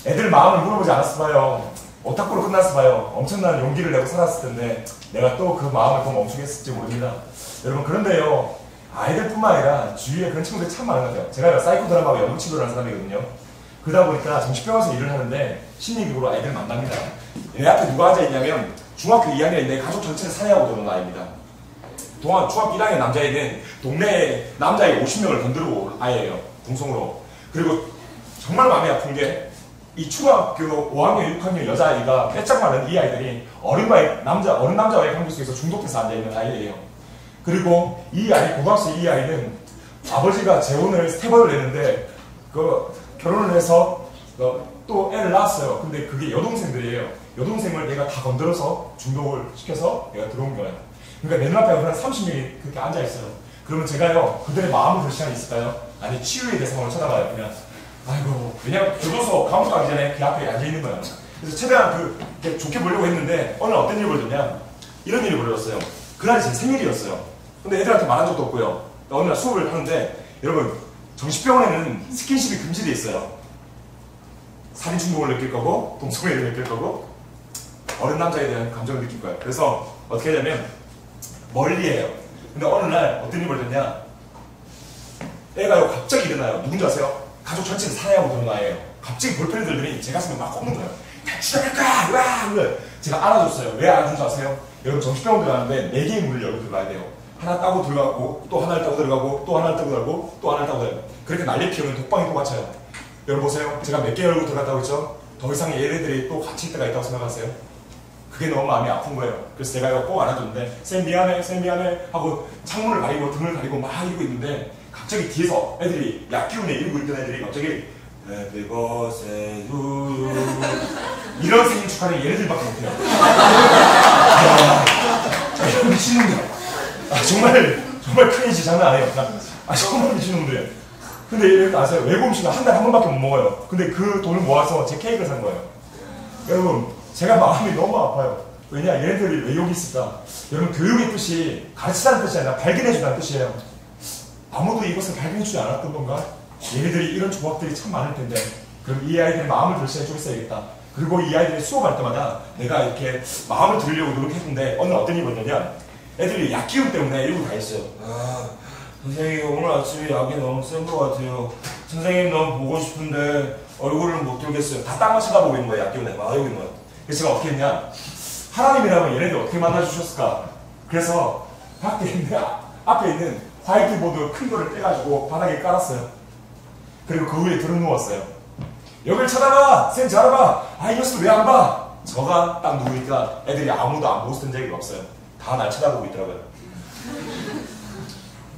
애들 마음을 물어보지 않았을 봐요. 오타쿠로 끝났을 봐요. 엄청난 용기를 내고 살았을 텐데 내가 또 그 마음을 더 멈추게 했을지 모릅니다. 여러분 그런데요. 아이들뿐만 아니라 주위에 그런 친구들이 참 많은 것 같아요. 제가 사이코 드라마하고 연극 치료를 하는 사람이거든요. 그러다 보니까 정신병원에서 일을 하는데 심리기구로 아이들 만납니다. 내 앞에 누가 앉아있냐면 중학교 2학년인데 가족 전체를 사냥하고 들어온 아이입니다. 중학교 1학년 남자애는 동네에 남자애 50명을 건드려 올 아이예요. 동성으로. 그리고 정말 마음이 아픈 게 이 중학교 5학년, 6학년 여자아이가 빼짝 마른 이 아이들이 어른 남자와의 관계 속에서 중독돼서 앉아있는 아이예요. 그리고 이 아이, 고등학생 이 아이는 아버지가 재혼을 3번을 냈는데 결혼을 해서 또 애를 낳았어요. 근데 그게 여동생들이에요. 여동생을 얘가 다 건드려서 중독을 시켜서 얘가 들어온 거예요. 그러니까 내 눈앞에 한 30명이 그렇게 앉아있어요. 그러면 제가요, 그들의 마음을 볼 시간이 있을까요? 아니, 치유의 대상으로 쳐다봐요. 그냥 아이고, 왜냐면 교도소 감옥 가기 전에 그 앞에 앉아있는 거예요. 그래서 최대한 좋게 보려고 했는데 오늘 어떤 일이 벌어졌냐? 이런 일이 벌어졌어요. 그날이 제 생일이었어요. 근데 애들한테 말한 적도 없고요. 어느 날 수업을 하는데 여러분, 정신병원에는 스킨십이 금지되어 있어요. 살인 충동을 느낄 거고 동성애를 느낄 거고 어른 남자에 대한 감정을 느낄 거예요. 그래서 어떻게 하냐면 멀리 해요. 근데 어느 날 어떤 일이 벌어졌냐? 애가요 갑자기 일어나요. 누군지 아세요? 가족 전체를 사냥하고 들어온 아이예요. 갑자기 볼펜을 들더니 제 가슴에 막 꼽는 거예요. 같이 나갈까? 와! 제가 알아줬어요. 왜 알아준 줄 아세요? 여러분 정신병원 들어가는데 4개의 문을 열고 들어가야 돼요. 하나 따고 들어가고 또 하나를 따고 들어가고 또 하나를 따고 들어가고 또 하나를 따고 들어가고 그렇게 난리 피우면 독방이 똑같아요. 여러분 보세요. 제가 몇 개 열고 들어갔다고 했죠? 더 이상 얘네들이 또 갇힐 때가 있다고 생각하세요? 그게 너무 마음이 아픈 거예요. 그래서 제가 이거 꼭 안아줬는데 쌤 미안해 하고 창문을 가리고 등을 가리고 막 이러고 있는데 갑자기 뒤에서 애들이 약기운에 이러고 있던 애들이 갑자기 Happy birthday to you 이런 생일 축하를 얘네들밖에 못해요. 이런 미친놈들. 정말 크레이지 장난 아니에요. 정말 미친놈들이에요. 근데 이렇게 아세요? 외국 음식은 한 달에 한 번밖에 못 먹어요. 근데 그 돈을 모아서 제 케이크를 산 거예요. 여러분, 제가 마음이 너무 아파요. 왜냐? 얘네들이 왜 여기 있을까? 여러분, 교육의 뜻이 가르치다는 뜻이 아니라 발견해주다는 뜻이에요. 아무도 이것을 발견해주지 않았던 건가? 얘네들이 이런 조각들이 참 많을 텐데 그럼 이 아이들의 마음을 결실해주고 있어야겠다. 그리고 이 아이들이 수업할 때마다 내가 이렇게 마음을 들으려고 노력했는데 어느 날 어떤 일이 벌어졌냐? 애들이 약기운 때문에 이러고 다 있어요. 선생님 오늘 아침에 약이 너무 센 것 같아요. 선생님 너무 보고 싶은데 얼굴을 못 들겠어요. 다 땅만 쳐다보고 있는 거예요. 약기운에 막 여기 있는 거예요. 그래서 제가 어떻게 했냐? 하나님이라면 얘네들 어떻게 만나주셨을까? 그래서 앞에 있는 화이트보드 큰 거를 떼가지고 바닥에 깔았어요. 그리고 그 위에 들어 누웠어요. 여길 쳐다봐! 쌤 잘봐! 이 녀석들 왜 안 봐? 저가 딱 누우니까 애들이 아무도 안 보고 있던 적이 없어요. 다 날 쳐다보고 있더라고요.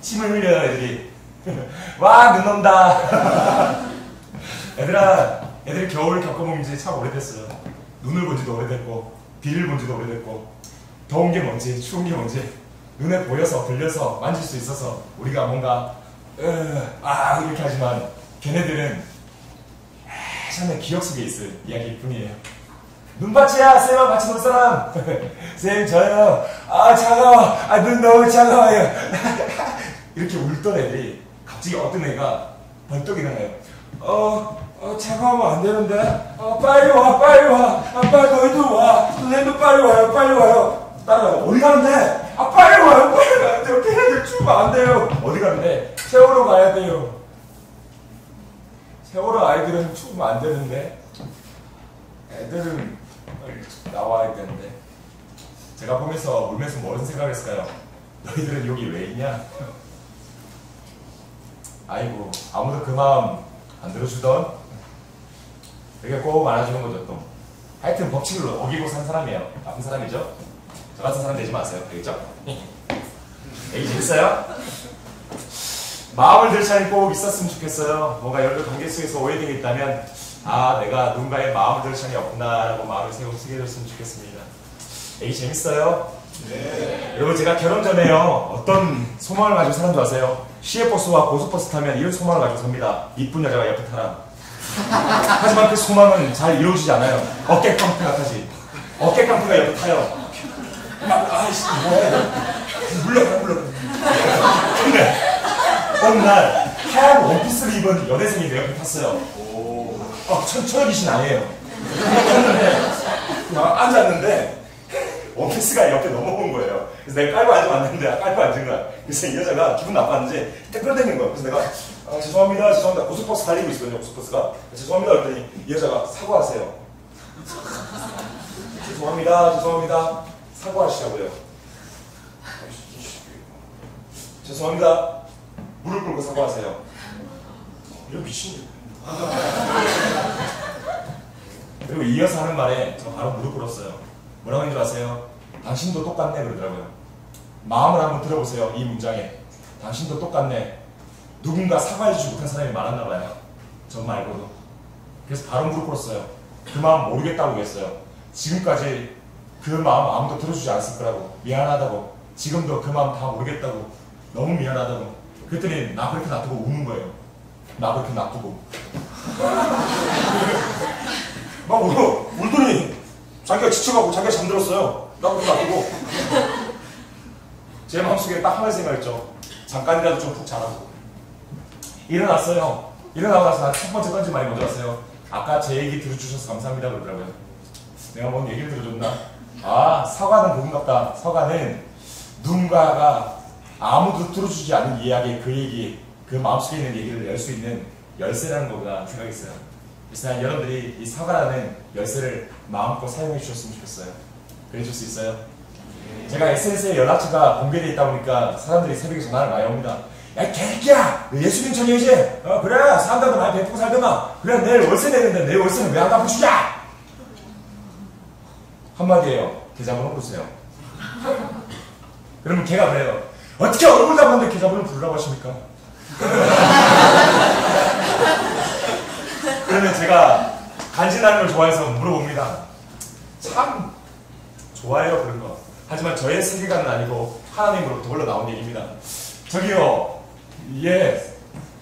침을 흘려요, 애들이. 와, 눈 온다. 애들이 겨울을 겪어본 지 참 오래됐어요. 눈을 본 지도 오래됐고, 비를 본 지도 오래됐고, 더운 게 뭔지, 추운 게 뭔지, 눈에 보여서, 들려서, 만질 수 있어서, 우리가 뭔가, 이렇게 하지만, 걔네들은, 예전에 기억 속에 있을 이야기일 뿐이에요. 눈밭이야, 쌤하고 같이 놀 사람. 쌤, 저요. 차가워. 눈 너무 차가워요. 이렇게 울던 애들이, 갑자기 어떤 애가 벌떡 일어나요. 차가우면 안 되는데? 빨리 와, 빨리 와. 빨리 너희도 와. 선생님도 빨리 와요, 빨리 와요. 따라와요. 어디 가는데? 빨리 와요, 빨리 와요. 저 걔네들 추우면 안 돼요. 어디 가는데? 세월호 가야 돼요. 세월호 아이들은 추우면 안 되는데, 애들은 나와야 되는데. 제가 보면서 울면서 뭐런 생각을 했을까요? 너희들은 여기 왜 있냐? 아이고, 아무도 그 마음 안 들어주던? 이렇게 꼭 안아주는 거죠, 또. 하여튼 법칙을 어기고 산 사람이에요. 나쁜 사람이죠? 저 같은 사람 되지 마세요. 알겠죠? 얘기 재밌어요? 마음을 들 차이 꼭 있었으면 좋겠어요. 뭔가 여러 관계 속에서 오해된 게 있다면, 내가 누군가의 마음을 들 차이 없구나, 라고 마음을 새게 해줬으면 좋겠습니다. 얘기 재밌어요? 네. 여러분, 제가 결혼 전에요, 어떤 소망을 가지고 사는 줄 아세요? 시외버스와 고속버스 타면 이런 소망을 가지고 삽니다. 이쁜 여자가 옆에 타라. 하지만 그 소망은 잘 이루어지지 않아요. 어깨 깡패 같아지. 어깨 깡패가 옆에 타요. 아이씨, 뭐해. 물러가. 근데, 어느 날, 하얀 원피스를 입은 여대생이 내 옆에 탔어요. 천여귀신 아니에요. 앉았는데, 원피스가 옆에 넘어온 거예요. 그래서 내가 깔고 앉아봤는데, 깔고 앉은 거야. 그래서 이 여자가 기분 나빴는지, 끌어당긴 거예요. 그래서 내가, 죄송합니다. 고속버스 달리고 있거든요, 고속버스가. 죄송합니다. 그랬더니, 이 여자가 사과하세요. 죄송합니다. 사과하시라고요. 죄송합니다. 무릎 꿇고 사과하세요. 이런 미친놈. 그리고 이어서 하는 말에 저 바로 무릎 꿇었어요. 뭐라고 했는 줄 아세요? 당신도 똑같네 그러더라고요. 마음을 한번 들어보세요. 이 문장에. 당신도 똑같네. 누군가 사과해주지 못한 사람이 많았나 봐요. 저 말고도. 그래서 바로 무릎 꿇었어요. 그 마음 모르겠다고 했어요. 지금까지 그 마음 아무도 들어주지 않았을 거라고. 미안하다고. 지금도 그 마음 다 모르겠다고. 너무 미안하다고. 그랬더니 나 그렇게 놔두고 우는 거예요. 나 그렇게 놔두고. 막 울더니 자기가 지쳐가고 자기가 잠들었어요. 나 그렇게 놔두고. 제 마음속에 딱 하나의 생각했죠. 잠깐이라도 좀 푹 자라고. 일어났어요. 일어나고 나서 첫 번째 던진 말이 먼저 왔어요. 아까 제 얘기 들어주셔서 감사합니다 그러더라고요. 내가 뭔 얘기를 들어줬나? 사과는 그건갑다. 사과는 누군가가 아무도 들어주지 않는 이야기, 그 얘기, 그 마음속에 있는 얘기를 열 수 있는 열쇠라는 거구나 생각했어요. 그래서 난 여러분들이 이 사과라는 열쇠를 마음껏 사용해 주셨으면 좋겠어요. 그래 줄 수 있어요? 제가 SNS에 연락처가 공개되어 있다 보니까 사람들이 새벽에 전화를 많이 옵니다. 야, 개새끼야! 너 예수님 전이지? 그래! 사람들도 많이 베푸고 살더만! 그래, 내일 월세 내는데 내 월세는 왜 안 갚아주냐! 한마디예요. 계좌번호 부르세요. 그러면 걔가 그래요. 어떻게 얼굴 담았는데 계좌번호 부르라고 하십니까? 그러면 제가 간지나는 걸 좋아해서 물어봅니다. 참 좋아해요 그런 거. 하지만 저의 세계관은 아니고 하나님으로부터 흘러나온 얘기입니다. 저기요,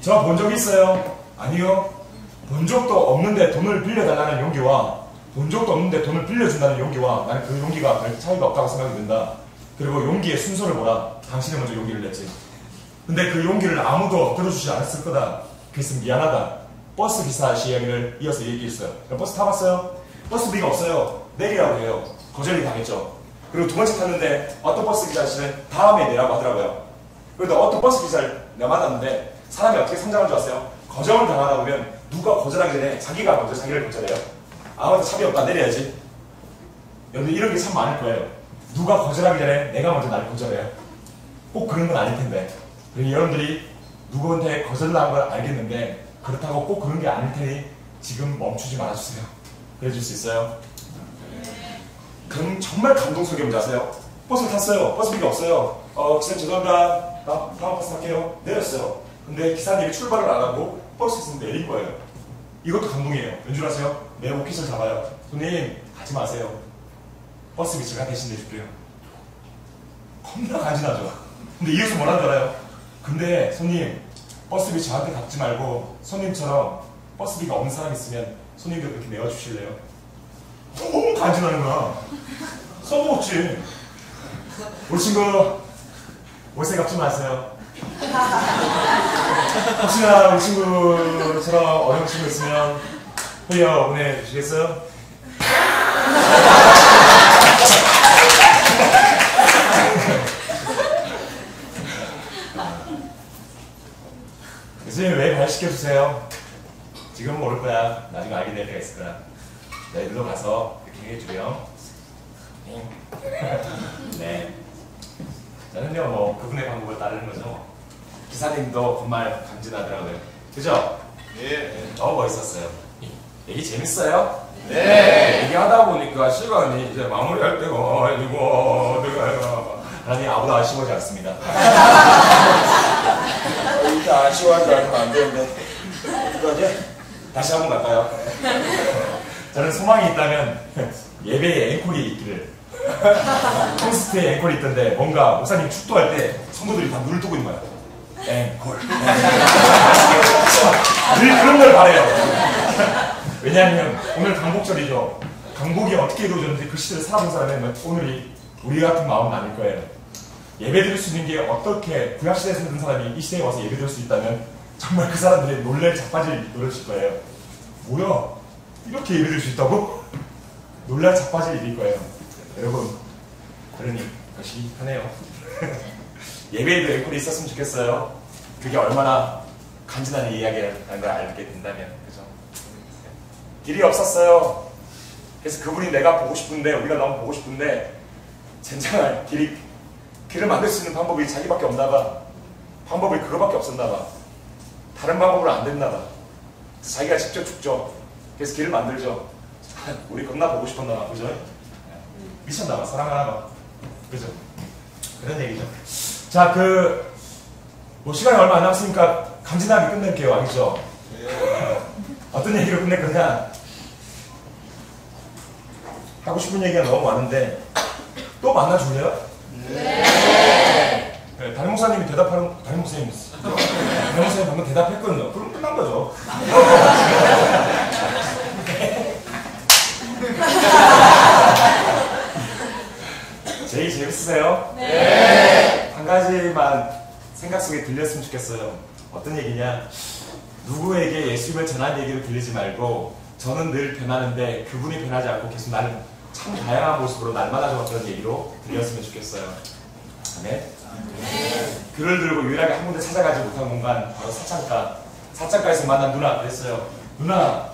저 본 적 있어요? 아니요. 본 적도 없는데 돈을 빌려달라는 용기와 본 적도 없는데 돈을 빌려준다는 용기와 나는 그 용기가 별 차이가 없다고 생각이 든다. 그리고 용기의 순서를 보라. 당신이 먼저 용기를 냈지. 근데 그 용기를 아무도 들어주지 않았을 거다. 그래서 미안하다. 버스 기사 이야기를 이어서 얘기했어요. 버스 타봤어요? 버스비가 없어요. 내리라고 해요. 거절이 당했죠. 그리고 두 번째 탔는데 어떤 버스 기사 씨는 다음에 내라고 하더라고요. 그런데 어떤 버스 기사를 내가 만났는데 사람이 어떻게 성장한 줄 아세요? 거절을 당하다 보면 누가 거절하기 전에 자기가 먼저 자기를 거절해요. 아무도 차비 없다 내려야지. 여러분 이런 게 참 많을 거예요. 누가 거절하기 전에 내가 먼저 나를 거절해요. 꼭 그런 건 아닐 텐데. 그러니 여러분들이 누구한테 거절당한 걸 알겠는데 그렇다고 꼭 그런 게 아닐 테니 지금 멈추지 말아주세요. 그래줄 수 있어요? 그럼 정말 감동스럽게 뭔지 아세요? 버스 탔어요. 버스비가 없어요. 기사님 죄송합니다. 다음 버스 탈게요. 내렸어요. 근데 기사님이 출발을 안 하고 버스에서 내린 거예요. 이것도 감동이에요. 왠줄아세요? 내 오키를 잡아요. 손님 가지 마세요. 버스비 제가 대신 내줄게요. 겁나 간지나죠. 근데 이어서 뭐라는 줄 알아요? 근데 손님 버스비 저한테 갚지 말고 손님처럼 버스비가 없는 사람 있으면 손님들 그렇게 내어주실래요? 너무 간지나는 거야. 써먹었지. 우리 친구 월세 갚지 마세요. 혹시나 우리 친구처럼 어려운 친구 있으면 회의어 보내주시겠어요? 교수님 왜 발시켜주세요? 지금은 모를 거야. 나중에 알게 될 때가 있을 거야. 내일로 가서 그렇게 해주렴. 네. 저는요, 뭐, 그분의 방법을 따르는 거죠. 기사님도 정말 간지나더라고요. 그죠? 예. 너무 멋있었어요. 얘기 재밌어요? 네. 얘기하다 보니까 시간이 이제 마무리할 때가 아니고, 하나님 아무도 아쉬워하지 않습니다. 이제 아쉬워하지 않으면 안 되는데 어떡하지? 다시 한번 갈까요? 저는 소망이 있다면 예배에 앵콜이 있기를. 콘서트에 앵콜이 있던데 뭔가 목사님 축도할 때 성도들이 다 눈을 뜨고 있는 거야. 앵콜. 늘 그런 걸 바래요. 왜냐하면 오늘 강복절이죠. 강복이 어떻게 이루어졌는지 그 시대를 살아본 사람은 오늘이 우리 같은 마음은 아닐 거예요. 예배 드릴 수 있는 게 어떻게 구약시대에 살던 사람이 이 시대에 와서 예배 드릴 수 있다면 정말 그 사람들이 놀랄 자빠질 노릇일 거예요. 뭐야? 이렇게 예배 드릴 수 있다고? 놀랄 자빠질 일일 거예요. 여러분, 그러니 것이 하네요. 예배에도 앵콜이 있었으면 좋겠어요. 그게 얼마나 간지나는 이야기라는 걸 알게 된다면, 그죠? 길이 없었어요. 그래서 그분이 내가 보고 싶은데, 우리가 너무 보고 싶은데, 젠장할 길을 만들 수 있는 방법이 자기밖에 없나 봐. 방법이 그거밖에 없었나 봐. 다른 방법으로 안 됐나 봐. 그래서 자기가 직접 죽죠. 그래서 길을 만들죠. 우리 겁나 보고 싶었나 봐. 그죠? 미쳤나 봐. 사랑하나 봐. 그죠? 그런 얘기죠. 자, 뭐 시간이 얼마 안 남았으니까 간지나게 끝낼게요. 알겠죠? 어떤 얘기로 끝낼 거냐? 하고 싶은 얘기가 너무 많은데 또 만나줄래요? 네. 담임 목사님이 담임 목사님 방금 대답했거든요. 그럼 끝난 거죠. 제일 재밌으세요? 네. 한 가지만 생각 속에 들렸으면 좋겠어요. 어떤 얘기냐? 누구에게 예수님을 전한 얘기를 들리지 말고 저는 늘 변하는데 그분이 변하지 않고 계속 나는 참 다양한 모습으로 날마다 좋았던 얘기로 들렸으면 좋겠어요. 아멘. 글을 들고 유일하게 한 군데 찾아가지 못한 공간 바로 사창가에서 만난 누나 그랬어요. 누나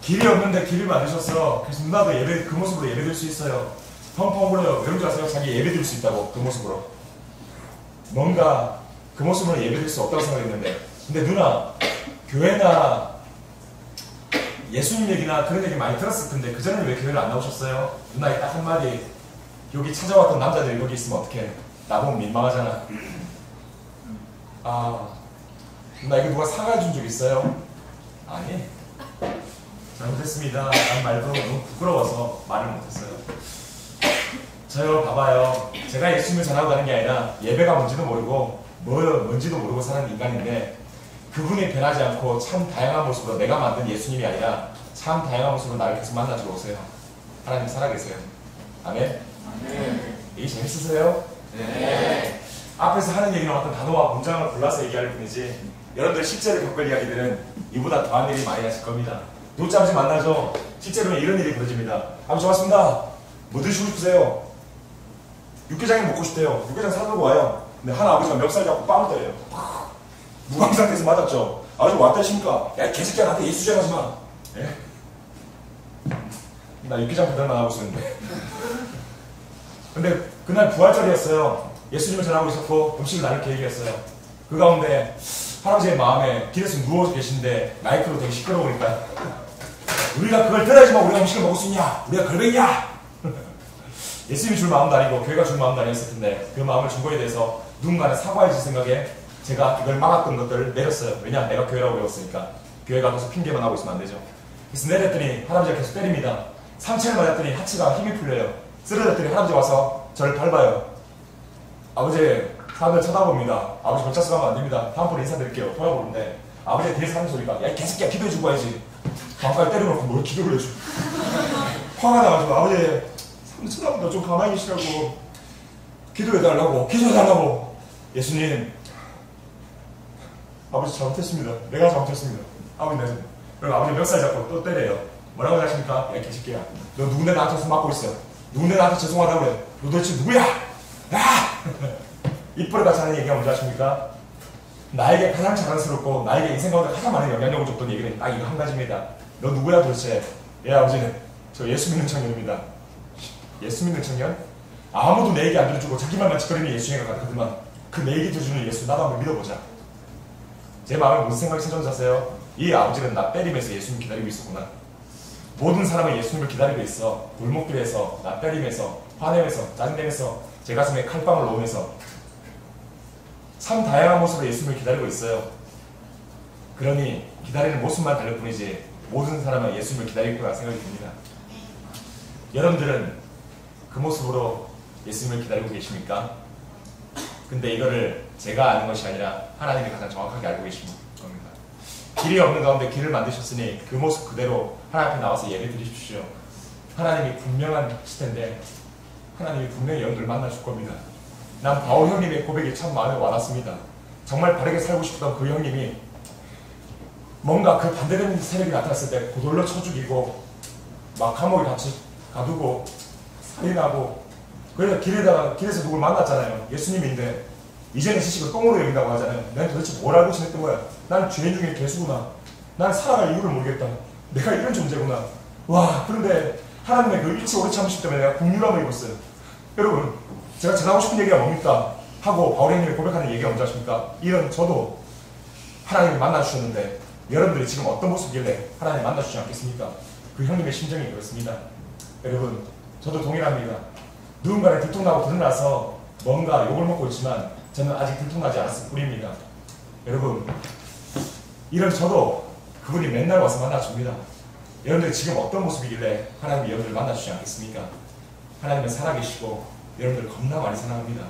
길이 없는데 길을 만드셨어. 그래서 누나도 그 모습으로 예배드릴 수 있어요. 펑펑 울어요. 왜 그런지 아세요? 자기 예배드릴 수 있다고. 그 모습으로 뭔가 그 모습으로 예배드릴 수 없다고 생각했는데 근데 누나 교회나 예수님 얘기나 그런 얘기 많이 들었을 텐데 그전에 왜 교회를 안 나오셨어요? 누나의 딱 한마디 여기 찾아왔던 남자들이 여기 있으면 어떡해. 나보면 민망하잖아. 누나 이거 누가 사과해 준 적 있어요? 아니 잘못했습니다 라는 말도 너무 부끄러워서 말을 못했어요. 저요 봐봐요. 제가 예수님을 전하고 가는 게 아니라 예배가 뭔지도 모르고 뭔지도 모르고 사는 인간인데 그분이 변하지 않고 참 다양한 모습으로 내가 만든 예수님이 아니라 참 다양한 모습으로 나를 계속 만나주러 오세요. 하나님 살아계세요. 아멘? 이게 재밌으세요? 네. 앞에서 하는 얘기는 어떤 단어와 문장을 골라서 얘기할 뿐이지 여러분들 실제로 겪을 이야기들은 이보다 더한 일이 많이 하실 겁니다. 노트 아버지 만나죠? 실제로는 이런 일이 벌어집니다. 아버지 반갑습니다. 뭐 드시고 싶으세요? 육개장이 먹고 싶대요. 육개장 사들고 와요. 근데 한 아버지가 멱살 잡고 빵을 때려요. 무방 상태에서 맞았죠. 아버지 왔다 하십니까? 야 개새끼야 나한테 예수 주장하지 마. 예? 나 육개장 배달만 하고 있었는데. 근데 그날 부활절이었어요. 예수님을 전하고 있었고 음식을 나눌 계획이었어요. 그 가운데 할아버지의 마음에 길에서 누워 계신데 마이크로 되게 시끄러우니까 우리가 그걸 들어야지만 우리가 음식을 먹을 수 있냐? 우리가 걸뱅이야! 예수님이 줄 마음도 아니고 교회가 줄 마음도 아니었을 텐데 그 마음을 준 거에 대해서 누군가는 사과해줄 생각에 제가 이걸 막았던 것들을 내렸어요. 왜냐? 내가 교회라고 배웠으니까. 교회가 계속 핑계만 하고 있으면 안 되죠. 그래서 내렸더니 할아버지가 계속 때립니다. 상체를 맞았더니 하체가 힘이 풀려요. 쓰러졌더니 할아버지 와서 저를 밟아요. 아버지 사람들 쳐다봅니다. 아버지 걸차서 가면 안 됩니다. 다음번에 인사드릴게요. 돌아보는데 아버지가 뒤에서 하는 소리가 야 이 개새끼야 기도해주고 가야지. 방까지 때려놓고 뭘 기도를 해줘. 화가 나가지고 아버지 사람들 쳐다봅니다. 좀 가만히 계시라고. 기도해달라고. 기도해달라고. 예수님 아버지 잘못했습니다. 내가 잘못했습니다. 아버지 네. 그리고 아버지 멱살 잡고 또 때려요. 뭐라고 하십니까? 야 개새끼야 너 누군데 나한테 손 맞고 있어. 누군데 나한테 죄송하다고 그래. 너 도대체 누구야? 야! 입버릇 같이 하는 얘기가 뭔지 아십니까? 나에게 가장 자랑스럽고 나에게 인생 가운데 가장 많은 영향력을 줬던 얘기는 딱 이거 한 가지입니다. 너 누구야 도대체? 예 아버지는 저 예수 믿는 청년입니다. 예수 믿는 청년? 아무도 내 얘기 안 들어주고 자기만 만짓거리는 예수님과 같거든만 그 내 얘기 들어주는 예수 나도 한번 믿어보자. 제 마음에 무슨 생각이 찾아오셨어요? 이 아버지는 나 때리면서 예수님 기다리고 있었구나. 모든 사람은 예수님을 기다리고 있어. 골목길에서 나 때리면서 화내면서 짜증내면서 제 가슴에 칼빵을 놓으면서 참 다양한 모습으로 예수님을 기다리고 있어요. 그러니 기다리는 모습만 다를 뿐이지 모든 사람은 예수님을 기다릴 거라 생각이 듭니다. 여러분들은 그 모습으로 예수님을 기다리고 계십니까? 근데 이거를 제가 아는 것이 아니라 하나님이 가장 정확하게 알고 계신 겁니다. 길이 없는 가운데 길을 만드셨으니 그 모습 그대로 하나님 앞에 나와서 예배 드리십시오. 하나님이 분명한 시대인데 하나님이 분명히 여러분들 만나줄 겁니다. 난 바울 형님의 고백이 참 마음에 와닿습니다. 정말 바르게 살고 싶던 그 형님이 뭔가 그 반대되는 세력이 나타났을 때 고돌로 쳐 죽이고 막 감옥에 같이 가두고 살인하고 그래서 길에서 누굴 만났잖아요. 예수님인데 이제는 지식을 똥으로 여긴다고 하잖아요. 난 도대체 뭘 알고 지냈던 거야. 난 죄인 중에 개수구나. 난 살아갈 이유를 모르겠다. 내가 이런 존재구나. 와 그런데 하나님의 그 일치 오래 참으심 때문에 내가 국률함을 입었어요. 여러분 제가 전하고 싶은 얘기가 뭡니까? 하고 바울 형님이 고백하는 얘기가 뭔지 아십니까? 이런 저도 하나님을 만나주셨는데 여러분들이 지금 어떤 모습이길래 하나님 만나주지 않겠습니까? 그 형님의 심정이 그렇습니다. 여러분 저도 동일합니다. 누군가를 들통나고 드러나서 뭔가 욕을 먹고 있지만 저는 아직 들통나지 않았을 뿐입니다. 여러분 이런 저도 그분이 맨날 와서 만나줍니다. 여러분들 지금 어떤 모습이길래 하나님이 여러분들 만나주지 않겠습니까? 하나님은 살아계시고 여러분들 겁나 많이 사랑합니다.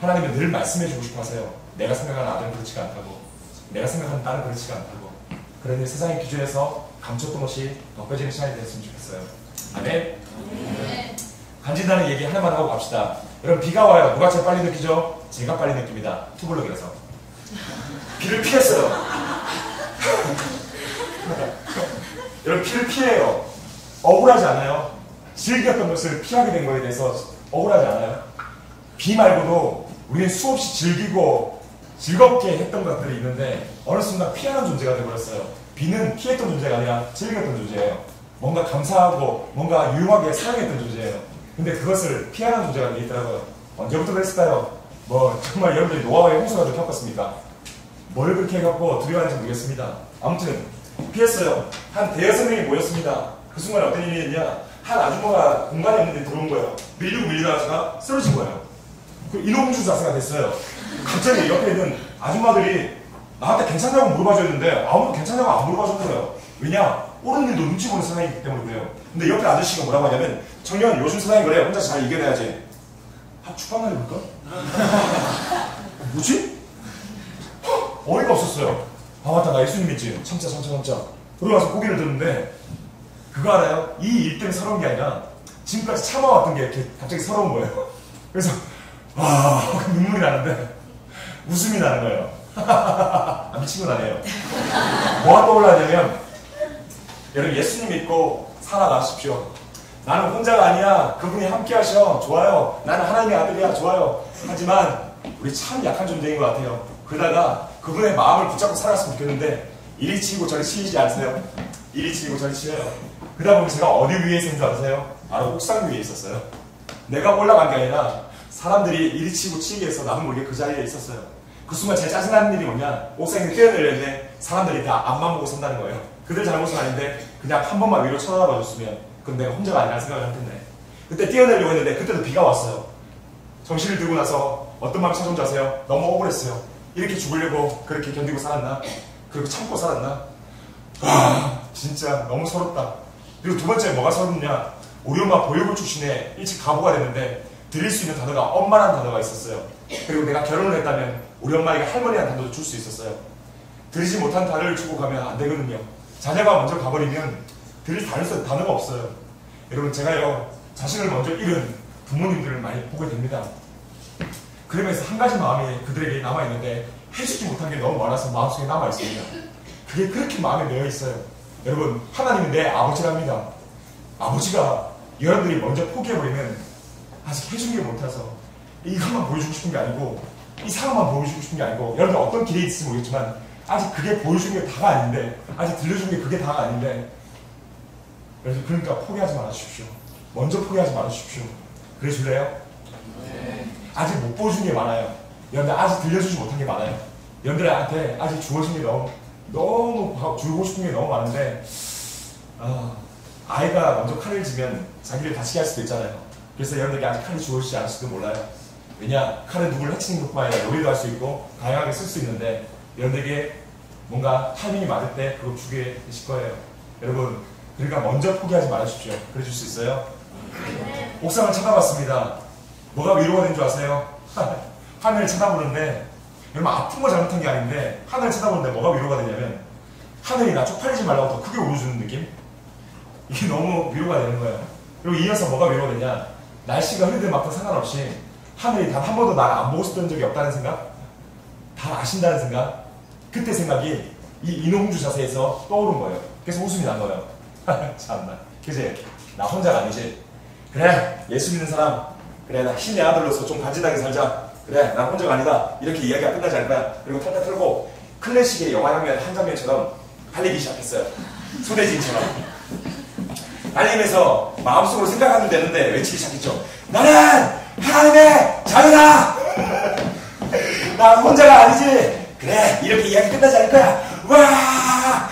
하나님은 늘 말씀해주고 싶어 하세요. 내가 생각하는 아들은 그렇지가 않다고. 내가 생각하는 딸은 그렇지가 않다고. 그러니 세상의 기준에서 감췄던 것이 벗겨지는 시간이 됐으면 좋겠어요. 아멘? 간진다는 얘기 하나만 하고 갑시다. 여러분 비가 와요. 누가 제일 빨리 느끼죠? 제가 빨리 느낍니다. 투블럭이라서. 비를 피했어요. 여러분 피를 피해요. 억울하지 않아요? 즐겼던 것을 피하게 된 거에 대해서 억울하지 않아요? 비 말고도 우리는 수없이 즐기고 즐겁게 했던 것들이 있는데 어느 순간 피하는 존재가 되어버렸어요. 비는 피했던 존재가 아니라 즐겼던 존재예요. 뭔가 감사하고 뭔가 유용하게 사용했던 존재예요. 근데 그것을 피하는 존재가 되어 있더라고요. 언제부터 그랬을까요? 뭐 정말 여러분들이 노아의 홍수가 좀 겪었습니까? 뭘 그렇게 해갖고 두려워하는지 모르겠습니다. 아무튼 피했어요. 한 대여섯 명이 모였습니다. 그 순간에 어떤 일이 있냐? 한 아줌마가 공간이 없는데 들어온 거예요. 밀리다가 쓰러진 거예요. 그 인공주 자세가 됐어요. 갑자기 옆에 있는 아줌마들이 나한테 괜찮냐고 물어봐줬는데 아무도 괜찮냐고 안 물어봐줬는 거예요. 왜냐? 옳은 일도 눈치 보는 세상이기 때문에 그래요. 근데 옆에 아저씨가 뭐라고 하냐면 청년 요즘 세상이 그래. 혼자 잘 이겨내야지. 축방날이 볼까? 뭐지? 어이가 없었어요. 아 맞다 나 예수님 믿지. 참자. 그러고 나서 고개를 들었는데 그거 알아요? 이 일 때문에 서러운 게 아니라 지금까지 참아왔던 게 이렇게 갑자기 서러운 거예요. 그래서 와 눈물이 나는데 웃음이 나는 거예요. 아, 미친 건 아니에요. 뭐가 떠올라냐면 여러분 예수님 믿고 살아가십시오. 나는 혼자가 아니야. 그분이 함께 하셔. 좋아요. 나는 하나님의 아들이야. 좋아요. 하지만 우리 참 약한 존재인 것 같아요. 그러다가 그분의 마음을 붙잡고 살았으면 좋겠는데 이리 치이고 저리 치이지 않으세요? 이리 치이고 저리 치여요. 그러다 보면 제가 어디 위에 있는 줄 아세요? 바로 옥상 위에 있었어요. 내가 올라간 게 아니라 사람들이 이리 치고 치게 해서 나도 모르게 그 자리에 있었어요. 그 순간 제일 짜증나는 일이 뭐냐? 옥상에 뛰어내렸는데 사람들이 다 앞만 보고 선다는 거예요. 그들 잘못은 아닌데 그냥 한 번만 위로 쳐다봐 줬으면 그럼 내가 혼자가 아니라는 생각을 했겠네. 그때 뛰어내려고 했는데 그때도 비가 왔어요. 정신을 들고 나서 어떤 마음이 찾아온지 아세요? 너무 억울했어요. 이렇게 죽으려고 그렇게 견디고 살았나? 그리고 참고 살았나? 와, 진짜 너무 서럽다. 그리고 두 번째 뭐가 서럽냐? 우리 엄마 보육원 출신에 일찍 가보가 됐는데 드릴 수 있는 단어가 엄마라는 단어가 있었어요. 그리고 내가 결혼을 했다면 우리 엄마에게 할머니라는 단어도 줄 수 있었어요. 드리지 못한 단어를 주고 가면 안 되거든요. 자녀가 먼저 가버리면 드릴 단어가 없어요. 여러분, 제가요, 자신을 먼저 잃은 부모님들을 많이 보게 됩니다. 그러면서 한 가지 마음이 그들에게 남아있는데 해주지 못한 게 너무 많아서 마음속에 남아있습니다. 그게 그렇게 마음에 매여있어요. 여러분, 하나님은 내 아버지랍니다. 아버지가 여러분들이 먼저 포기해버리면 아직 해준 게 못해서 이것만 보여주고 싶은 게 아니고 이 상황만 보여주고 싶은 게 아니고 여러분들 어떤 길에 있을지 모르겠지만 아직 그게 보여준 게 다가 아닌데 아직 들려준 게 그게 다가 아닌데 그러니까 포기하지 말아주십시오. 먼저 포기하지 말아주십시오. 그래 줄래요? 네. 아직 못 보여준 게 많아요. 여러분들 아직 들려주지 못한 게 많아요. 여러분들한테 아직 주어진 게 너무 주고 싶은 게 너무 많은데 아이가 먼저 칼을 쥐면 자기를 다치게 할 수도 있잖아요. 그래서 여러분들에게 아직 칼이 주어지지 않을지도 몰라요. 왜냐? 칼은 누구를 해치는 것뿐만 아니라 요리도 할 수 있고 다양하게 쓸 수 있는데 여러분들에게 뭔가 타이밍이 맞을 때 그걸 주게 되실 거예요. 여러분, 그러니까 먼저 포기하지 말아주십시오. 그래 줄 수 있어요? 네. 옥상을 쳐다봤습니다. 뭐가 위로가 된 줄 아세요? 하늘을 쳐다보는데 여러분, 아픈 거 잘못한 게 아닌데 하늘을 쳐다보는데 뭐가 위로가 되냐면 하늘이 나 쪽팔리지 말라고 더 크게 울어주는 느낌? 이게 너무 위로가 되는 거예요. 그리고 이어서 뭐가 위로가 되냐? 날씨가 흐리든 막든 상관없이 하늘이 단 한 번도 나를 안 보고 싶던 적이 없다는 생각? 다 아신다는 생각? 그때 생각이 이 인홍주 자세에서 떠오른 거예요. 그래서 웃음이 난 거예요. 참나. 그치? 나 혼자가 아니지. 그래, 예수 믿는 사람. 그래, 나 신의 아들로서 좀 간지나게 살자. 그래, 난 혼자가 아니다. 이렇게 이야기가 끝나지 않을 거야. 그리고 탈탈 털고 클래식의 영화 한 장면처럼 달리기 시작했어요. 손예진처럼. 달리면서 마음속으로 생각하면 되는데 외치기 시작했죠. 나는 하나님의 자녀다! 나 혼자가 아니지! 그래, 이렇게 이야기 끝나지 않을 거야! 와!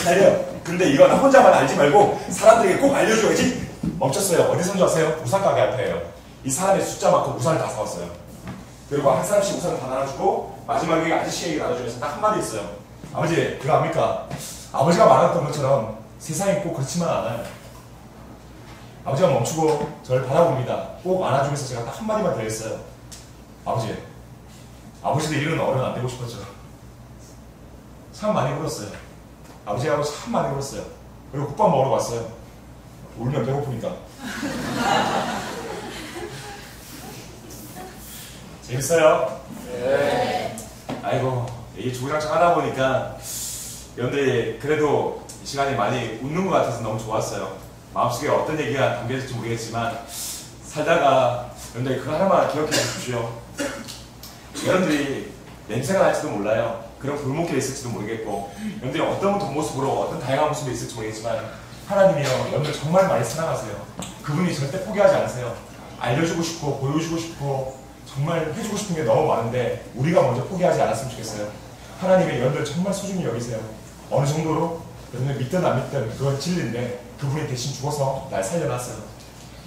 달려. 근데 이거 나 혼자만 알지 말고 사람들에게 꼭 알려줘야지! 멈췄어요. 어디선 줄 아세요? 우산 가게 앞에요. 이 사람의 숫자만큼 우산을 다 사왔어요. 그리고 한 사람씩 우산을 다 나눠주고 마지막에 아저씨에게 나눠주면서 딱 한마디 있어요. 아버지, 그거 압니까? 아버지가 말했던 것처럼 세상이 꼭 그렇지만 않아요. 아버지가 멈추고 저를 바라봅니다. 꼭 안아주면서 제가 딱 한마디만 더 했어요. 아버지, 아버지도 이런 어른 안 되고 싶었죠. 참 많이 울었어요. 아버지하고 참 많이 울었어요. 그리고 국밥 먹으러 갔어요. 울면 배고프니까. 재밌어요? 네. 아이고, 이 주구장창 하다 보니까 여러분들이 그래도 이 시간이 많이 웃는 것 같아서 너무 좋았어요. 마음속에 어떤 얘기가 담겨질지 모르겠지만 살다가 여러분들이 그거 하나만 기억해 주십시오. 여러분들이 냄새가 날지도 몰라요. 그런 골목길에 있을지도 모르겠고 여러분들이 어떤 모습으로 어떤 다양한 모습에 있을지 모르겠지만 하나님이요, 여러분들 정말 많이 사랑하세요. 그분이 절대 포기하지 않으세요. 알려주고 싶고 보여주고 싶고 정말 해주고 싶은 게 너무 많은데 우리가 먼저 포기하지 않았으면 좋겠어요. 하나님의 여러분들 정말 소중히 여기세요. 어느 정도로? 여러분들 믿든 안 믿든 그건 진리인데 그분이 대신 죽어서 날 살려놨어요.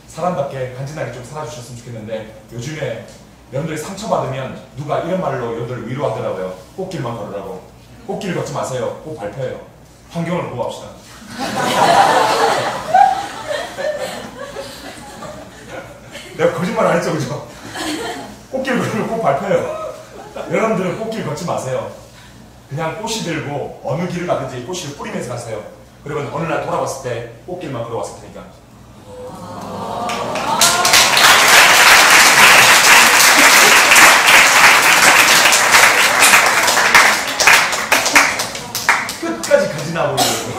사람답게 간지나게 좀 살아주셨으면 좋겠는데 요즘에 여러분들이 상처받으면 누가 이런 말로 여러분들을 위로하더라고요. 꽃길만 걸으라고. 꽃길 걷지 마세요. 꼭 밟혀요. 환경을 보호합시다. 내가 거짓말 안 했죠, 그죠? 꽃길 걸으면 꼭 밟혀요. 여러분들은 꽃길 걷지 마세요. 그냥 꽃이 들고 어느 길을 가든지 꽃을 뿌리면서 가세요. 그러면 어느 날 돌아왔을 때 꽃길만 걸어왔을 테니까. 끝까지 가지나 보이고.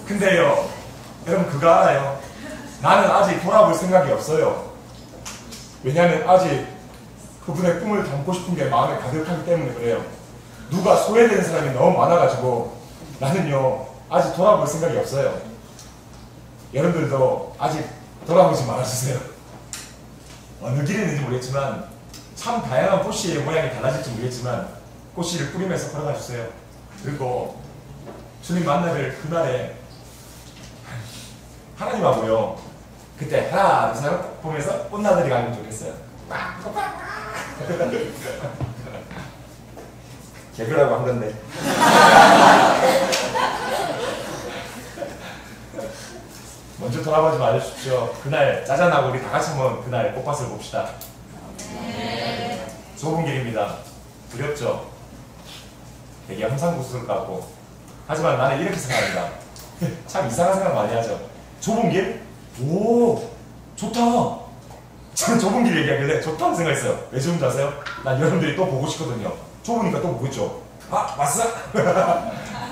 근데요, 여러분 그거 알아요? 나는 아직 돌아볼 생각이 없어요. 왜냐하면 아직 그분의 꿈을 담고 싶은 게 마음에 가득하기 때문에 그래요. 누가 소외되는 사람이 너무 많아가지고 나는요 아직 돌아볼 생각이 없어요. 여러분들도 아직 돌아보지 말아주세요. 어느 길이 있는지 모르겠지만 참 다양한 꽃씨의 모양이 달라질지 모르겠지만 꽃씨를 뿌리면서 걸어가주세요. 그리고 주님 만나뵐 그날에 하나님하고요. 그때 하나, 둘, 셋 보면서 꽃나들이 가면 좋겠어요. 개그라고 한 건데. 먼저 돌아보지 말아주십시오. 그날 짜잔하고 우리 다 같이 한번 그날 꽃밭을 봅시다. 네. 좁은 길입니다. 두렵죠? 되게 함상구슬 같고. 하지만 나는 이렇게 생각합니다. 참 이상한 생각 많이 하죠. 좁은 길? 오, 좋다. 저는 좁은 길 얘기하길래 좋다는 생각했어요. 왜 좋은지 아세요? 난 여러분들이 또 보고 싶거든요. 좁으니까 또 보고 있죠. 아, 왔어?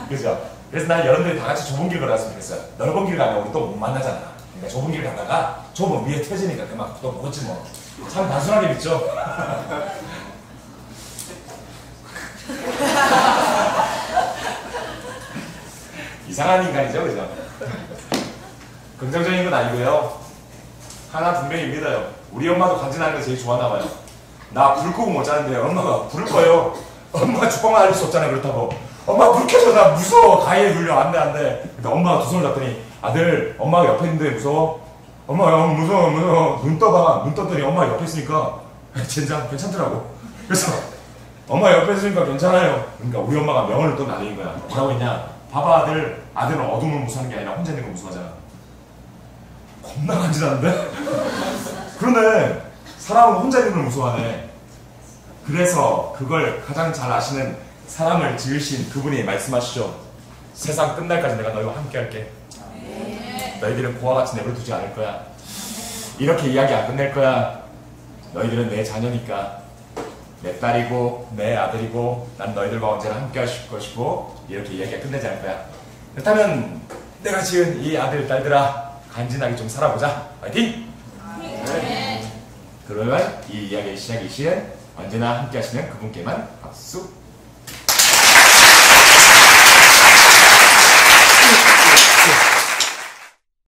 그죠? 그래서 난 여러분들이 다 같이 좁은 길 걸었으면 좋겠어요. 넓은 길 가면 우리 또 못 만나잖아. 그러니까 좁은 길 가다가 좁은 위에 터지니까 그만 또 보겠지 뭐. 참 단순하게 믿죠? 이상한 인간이죠, 그죠? 긍정적인 건 아니고요. 하나 분명히 믿어요. 우리 엄마도 간지나는 거 제일 좋아하나 봐요. 나 불 끄고 못 자는데 엄마가 불을 꺼요. 엄마가 주방을 알릴 수 없잖아요, 그렇다고. 엄마 불 켜줘, 나 무서워. 가위에 눌려. 안 돼, 안 돼. 근데 엄마가 두 손을 잡더니 아들, 엄마가 옆에 있는데 무서워? 엄마, 무서워, 무서워. 눈 떠봐. 눈 떴더니 엄마가 옆에 있으니까 젠장 괜찮더라고. 그래서 엄마 옆에 있으니까 괜찮아요. 그러니까 우리 엄마가 명언을 또 날리는 거야. 뭐라고 했냐? 봐봐 아들, 아들은 어둠을 무서워하는 게 아니라 혼자 있는 거 무서워하잖아. 겁나 간지나는데? 그러네. 사람은 혼자 있는 걸 무서워하네. 그래서 그걸 가장 잘 아시는 사람을 지으신 그분이 말씀하시죠. 세상 끝날까지 내가 너희와 함께 할게. 너희들은 고와 같이 내버려두지 않을 거야. 이렇게 이야기 안 끝낼 거야. 너희들은 내 자녀니까. 내 딸이고 내 아들이고 난 너희들과 언제나 함께 하실 것이고 이렇게 이야기가 끝내지 않을 거야. 그렇다면 내가 지은 이 아들 딸들아 간지나게 좀 살아보자. 화이팅! 그러면 이 이야기의 시작이신 언제나 함께 하시는 그분께만 박수.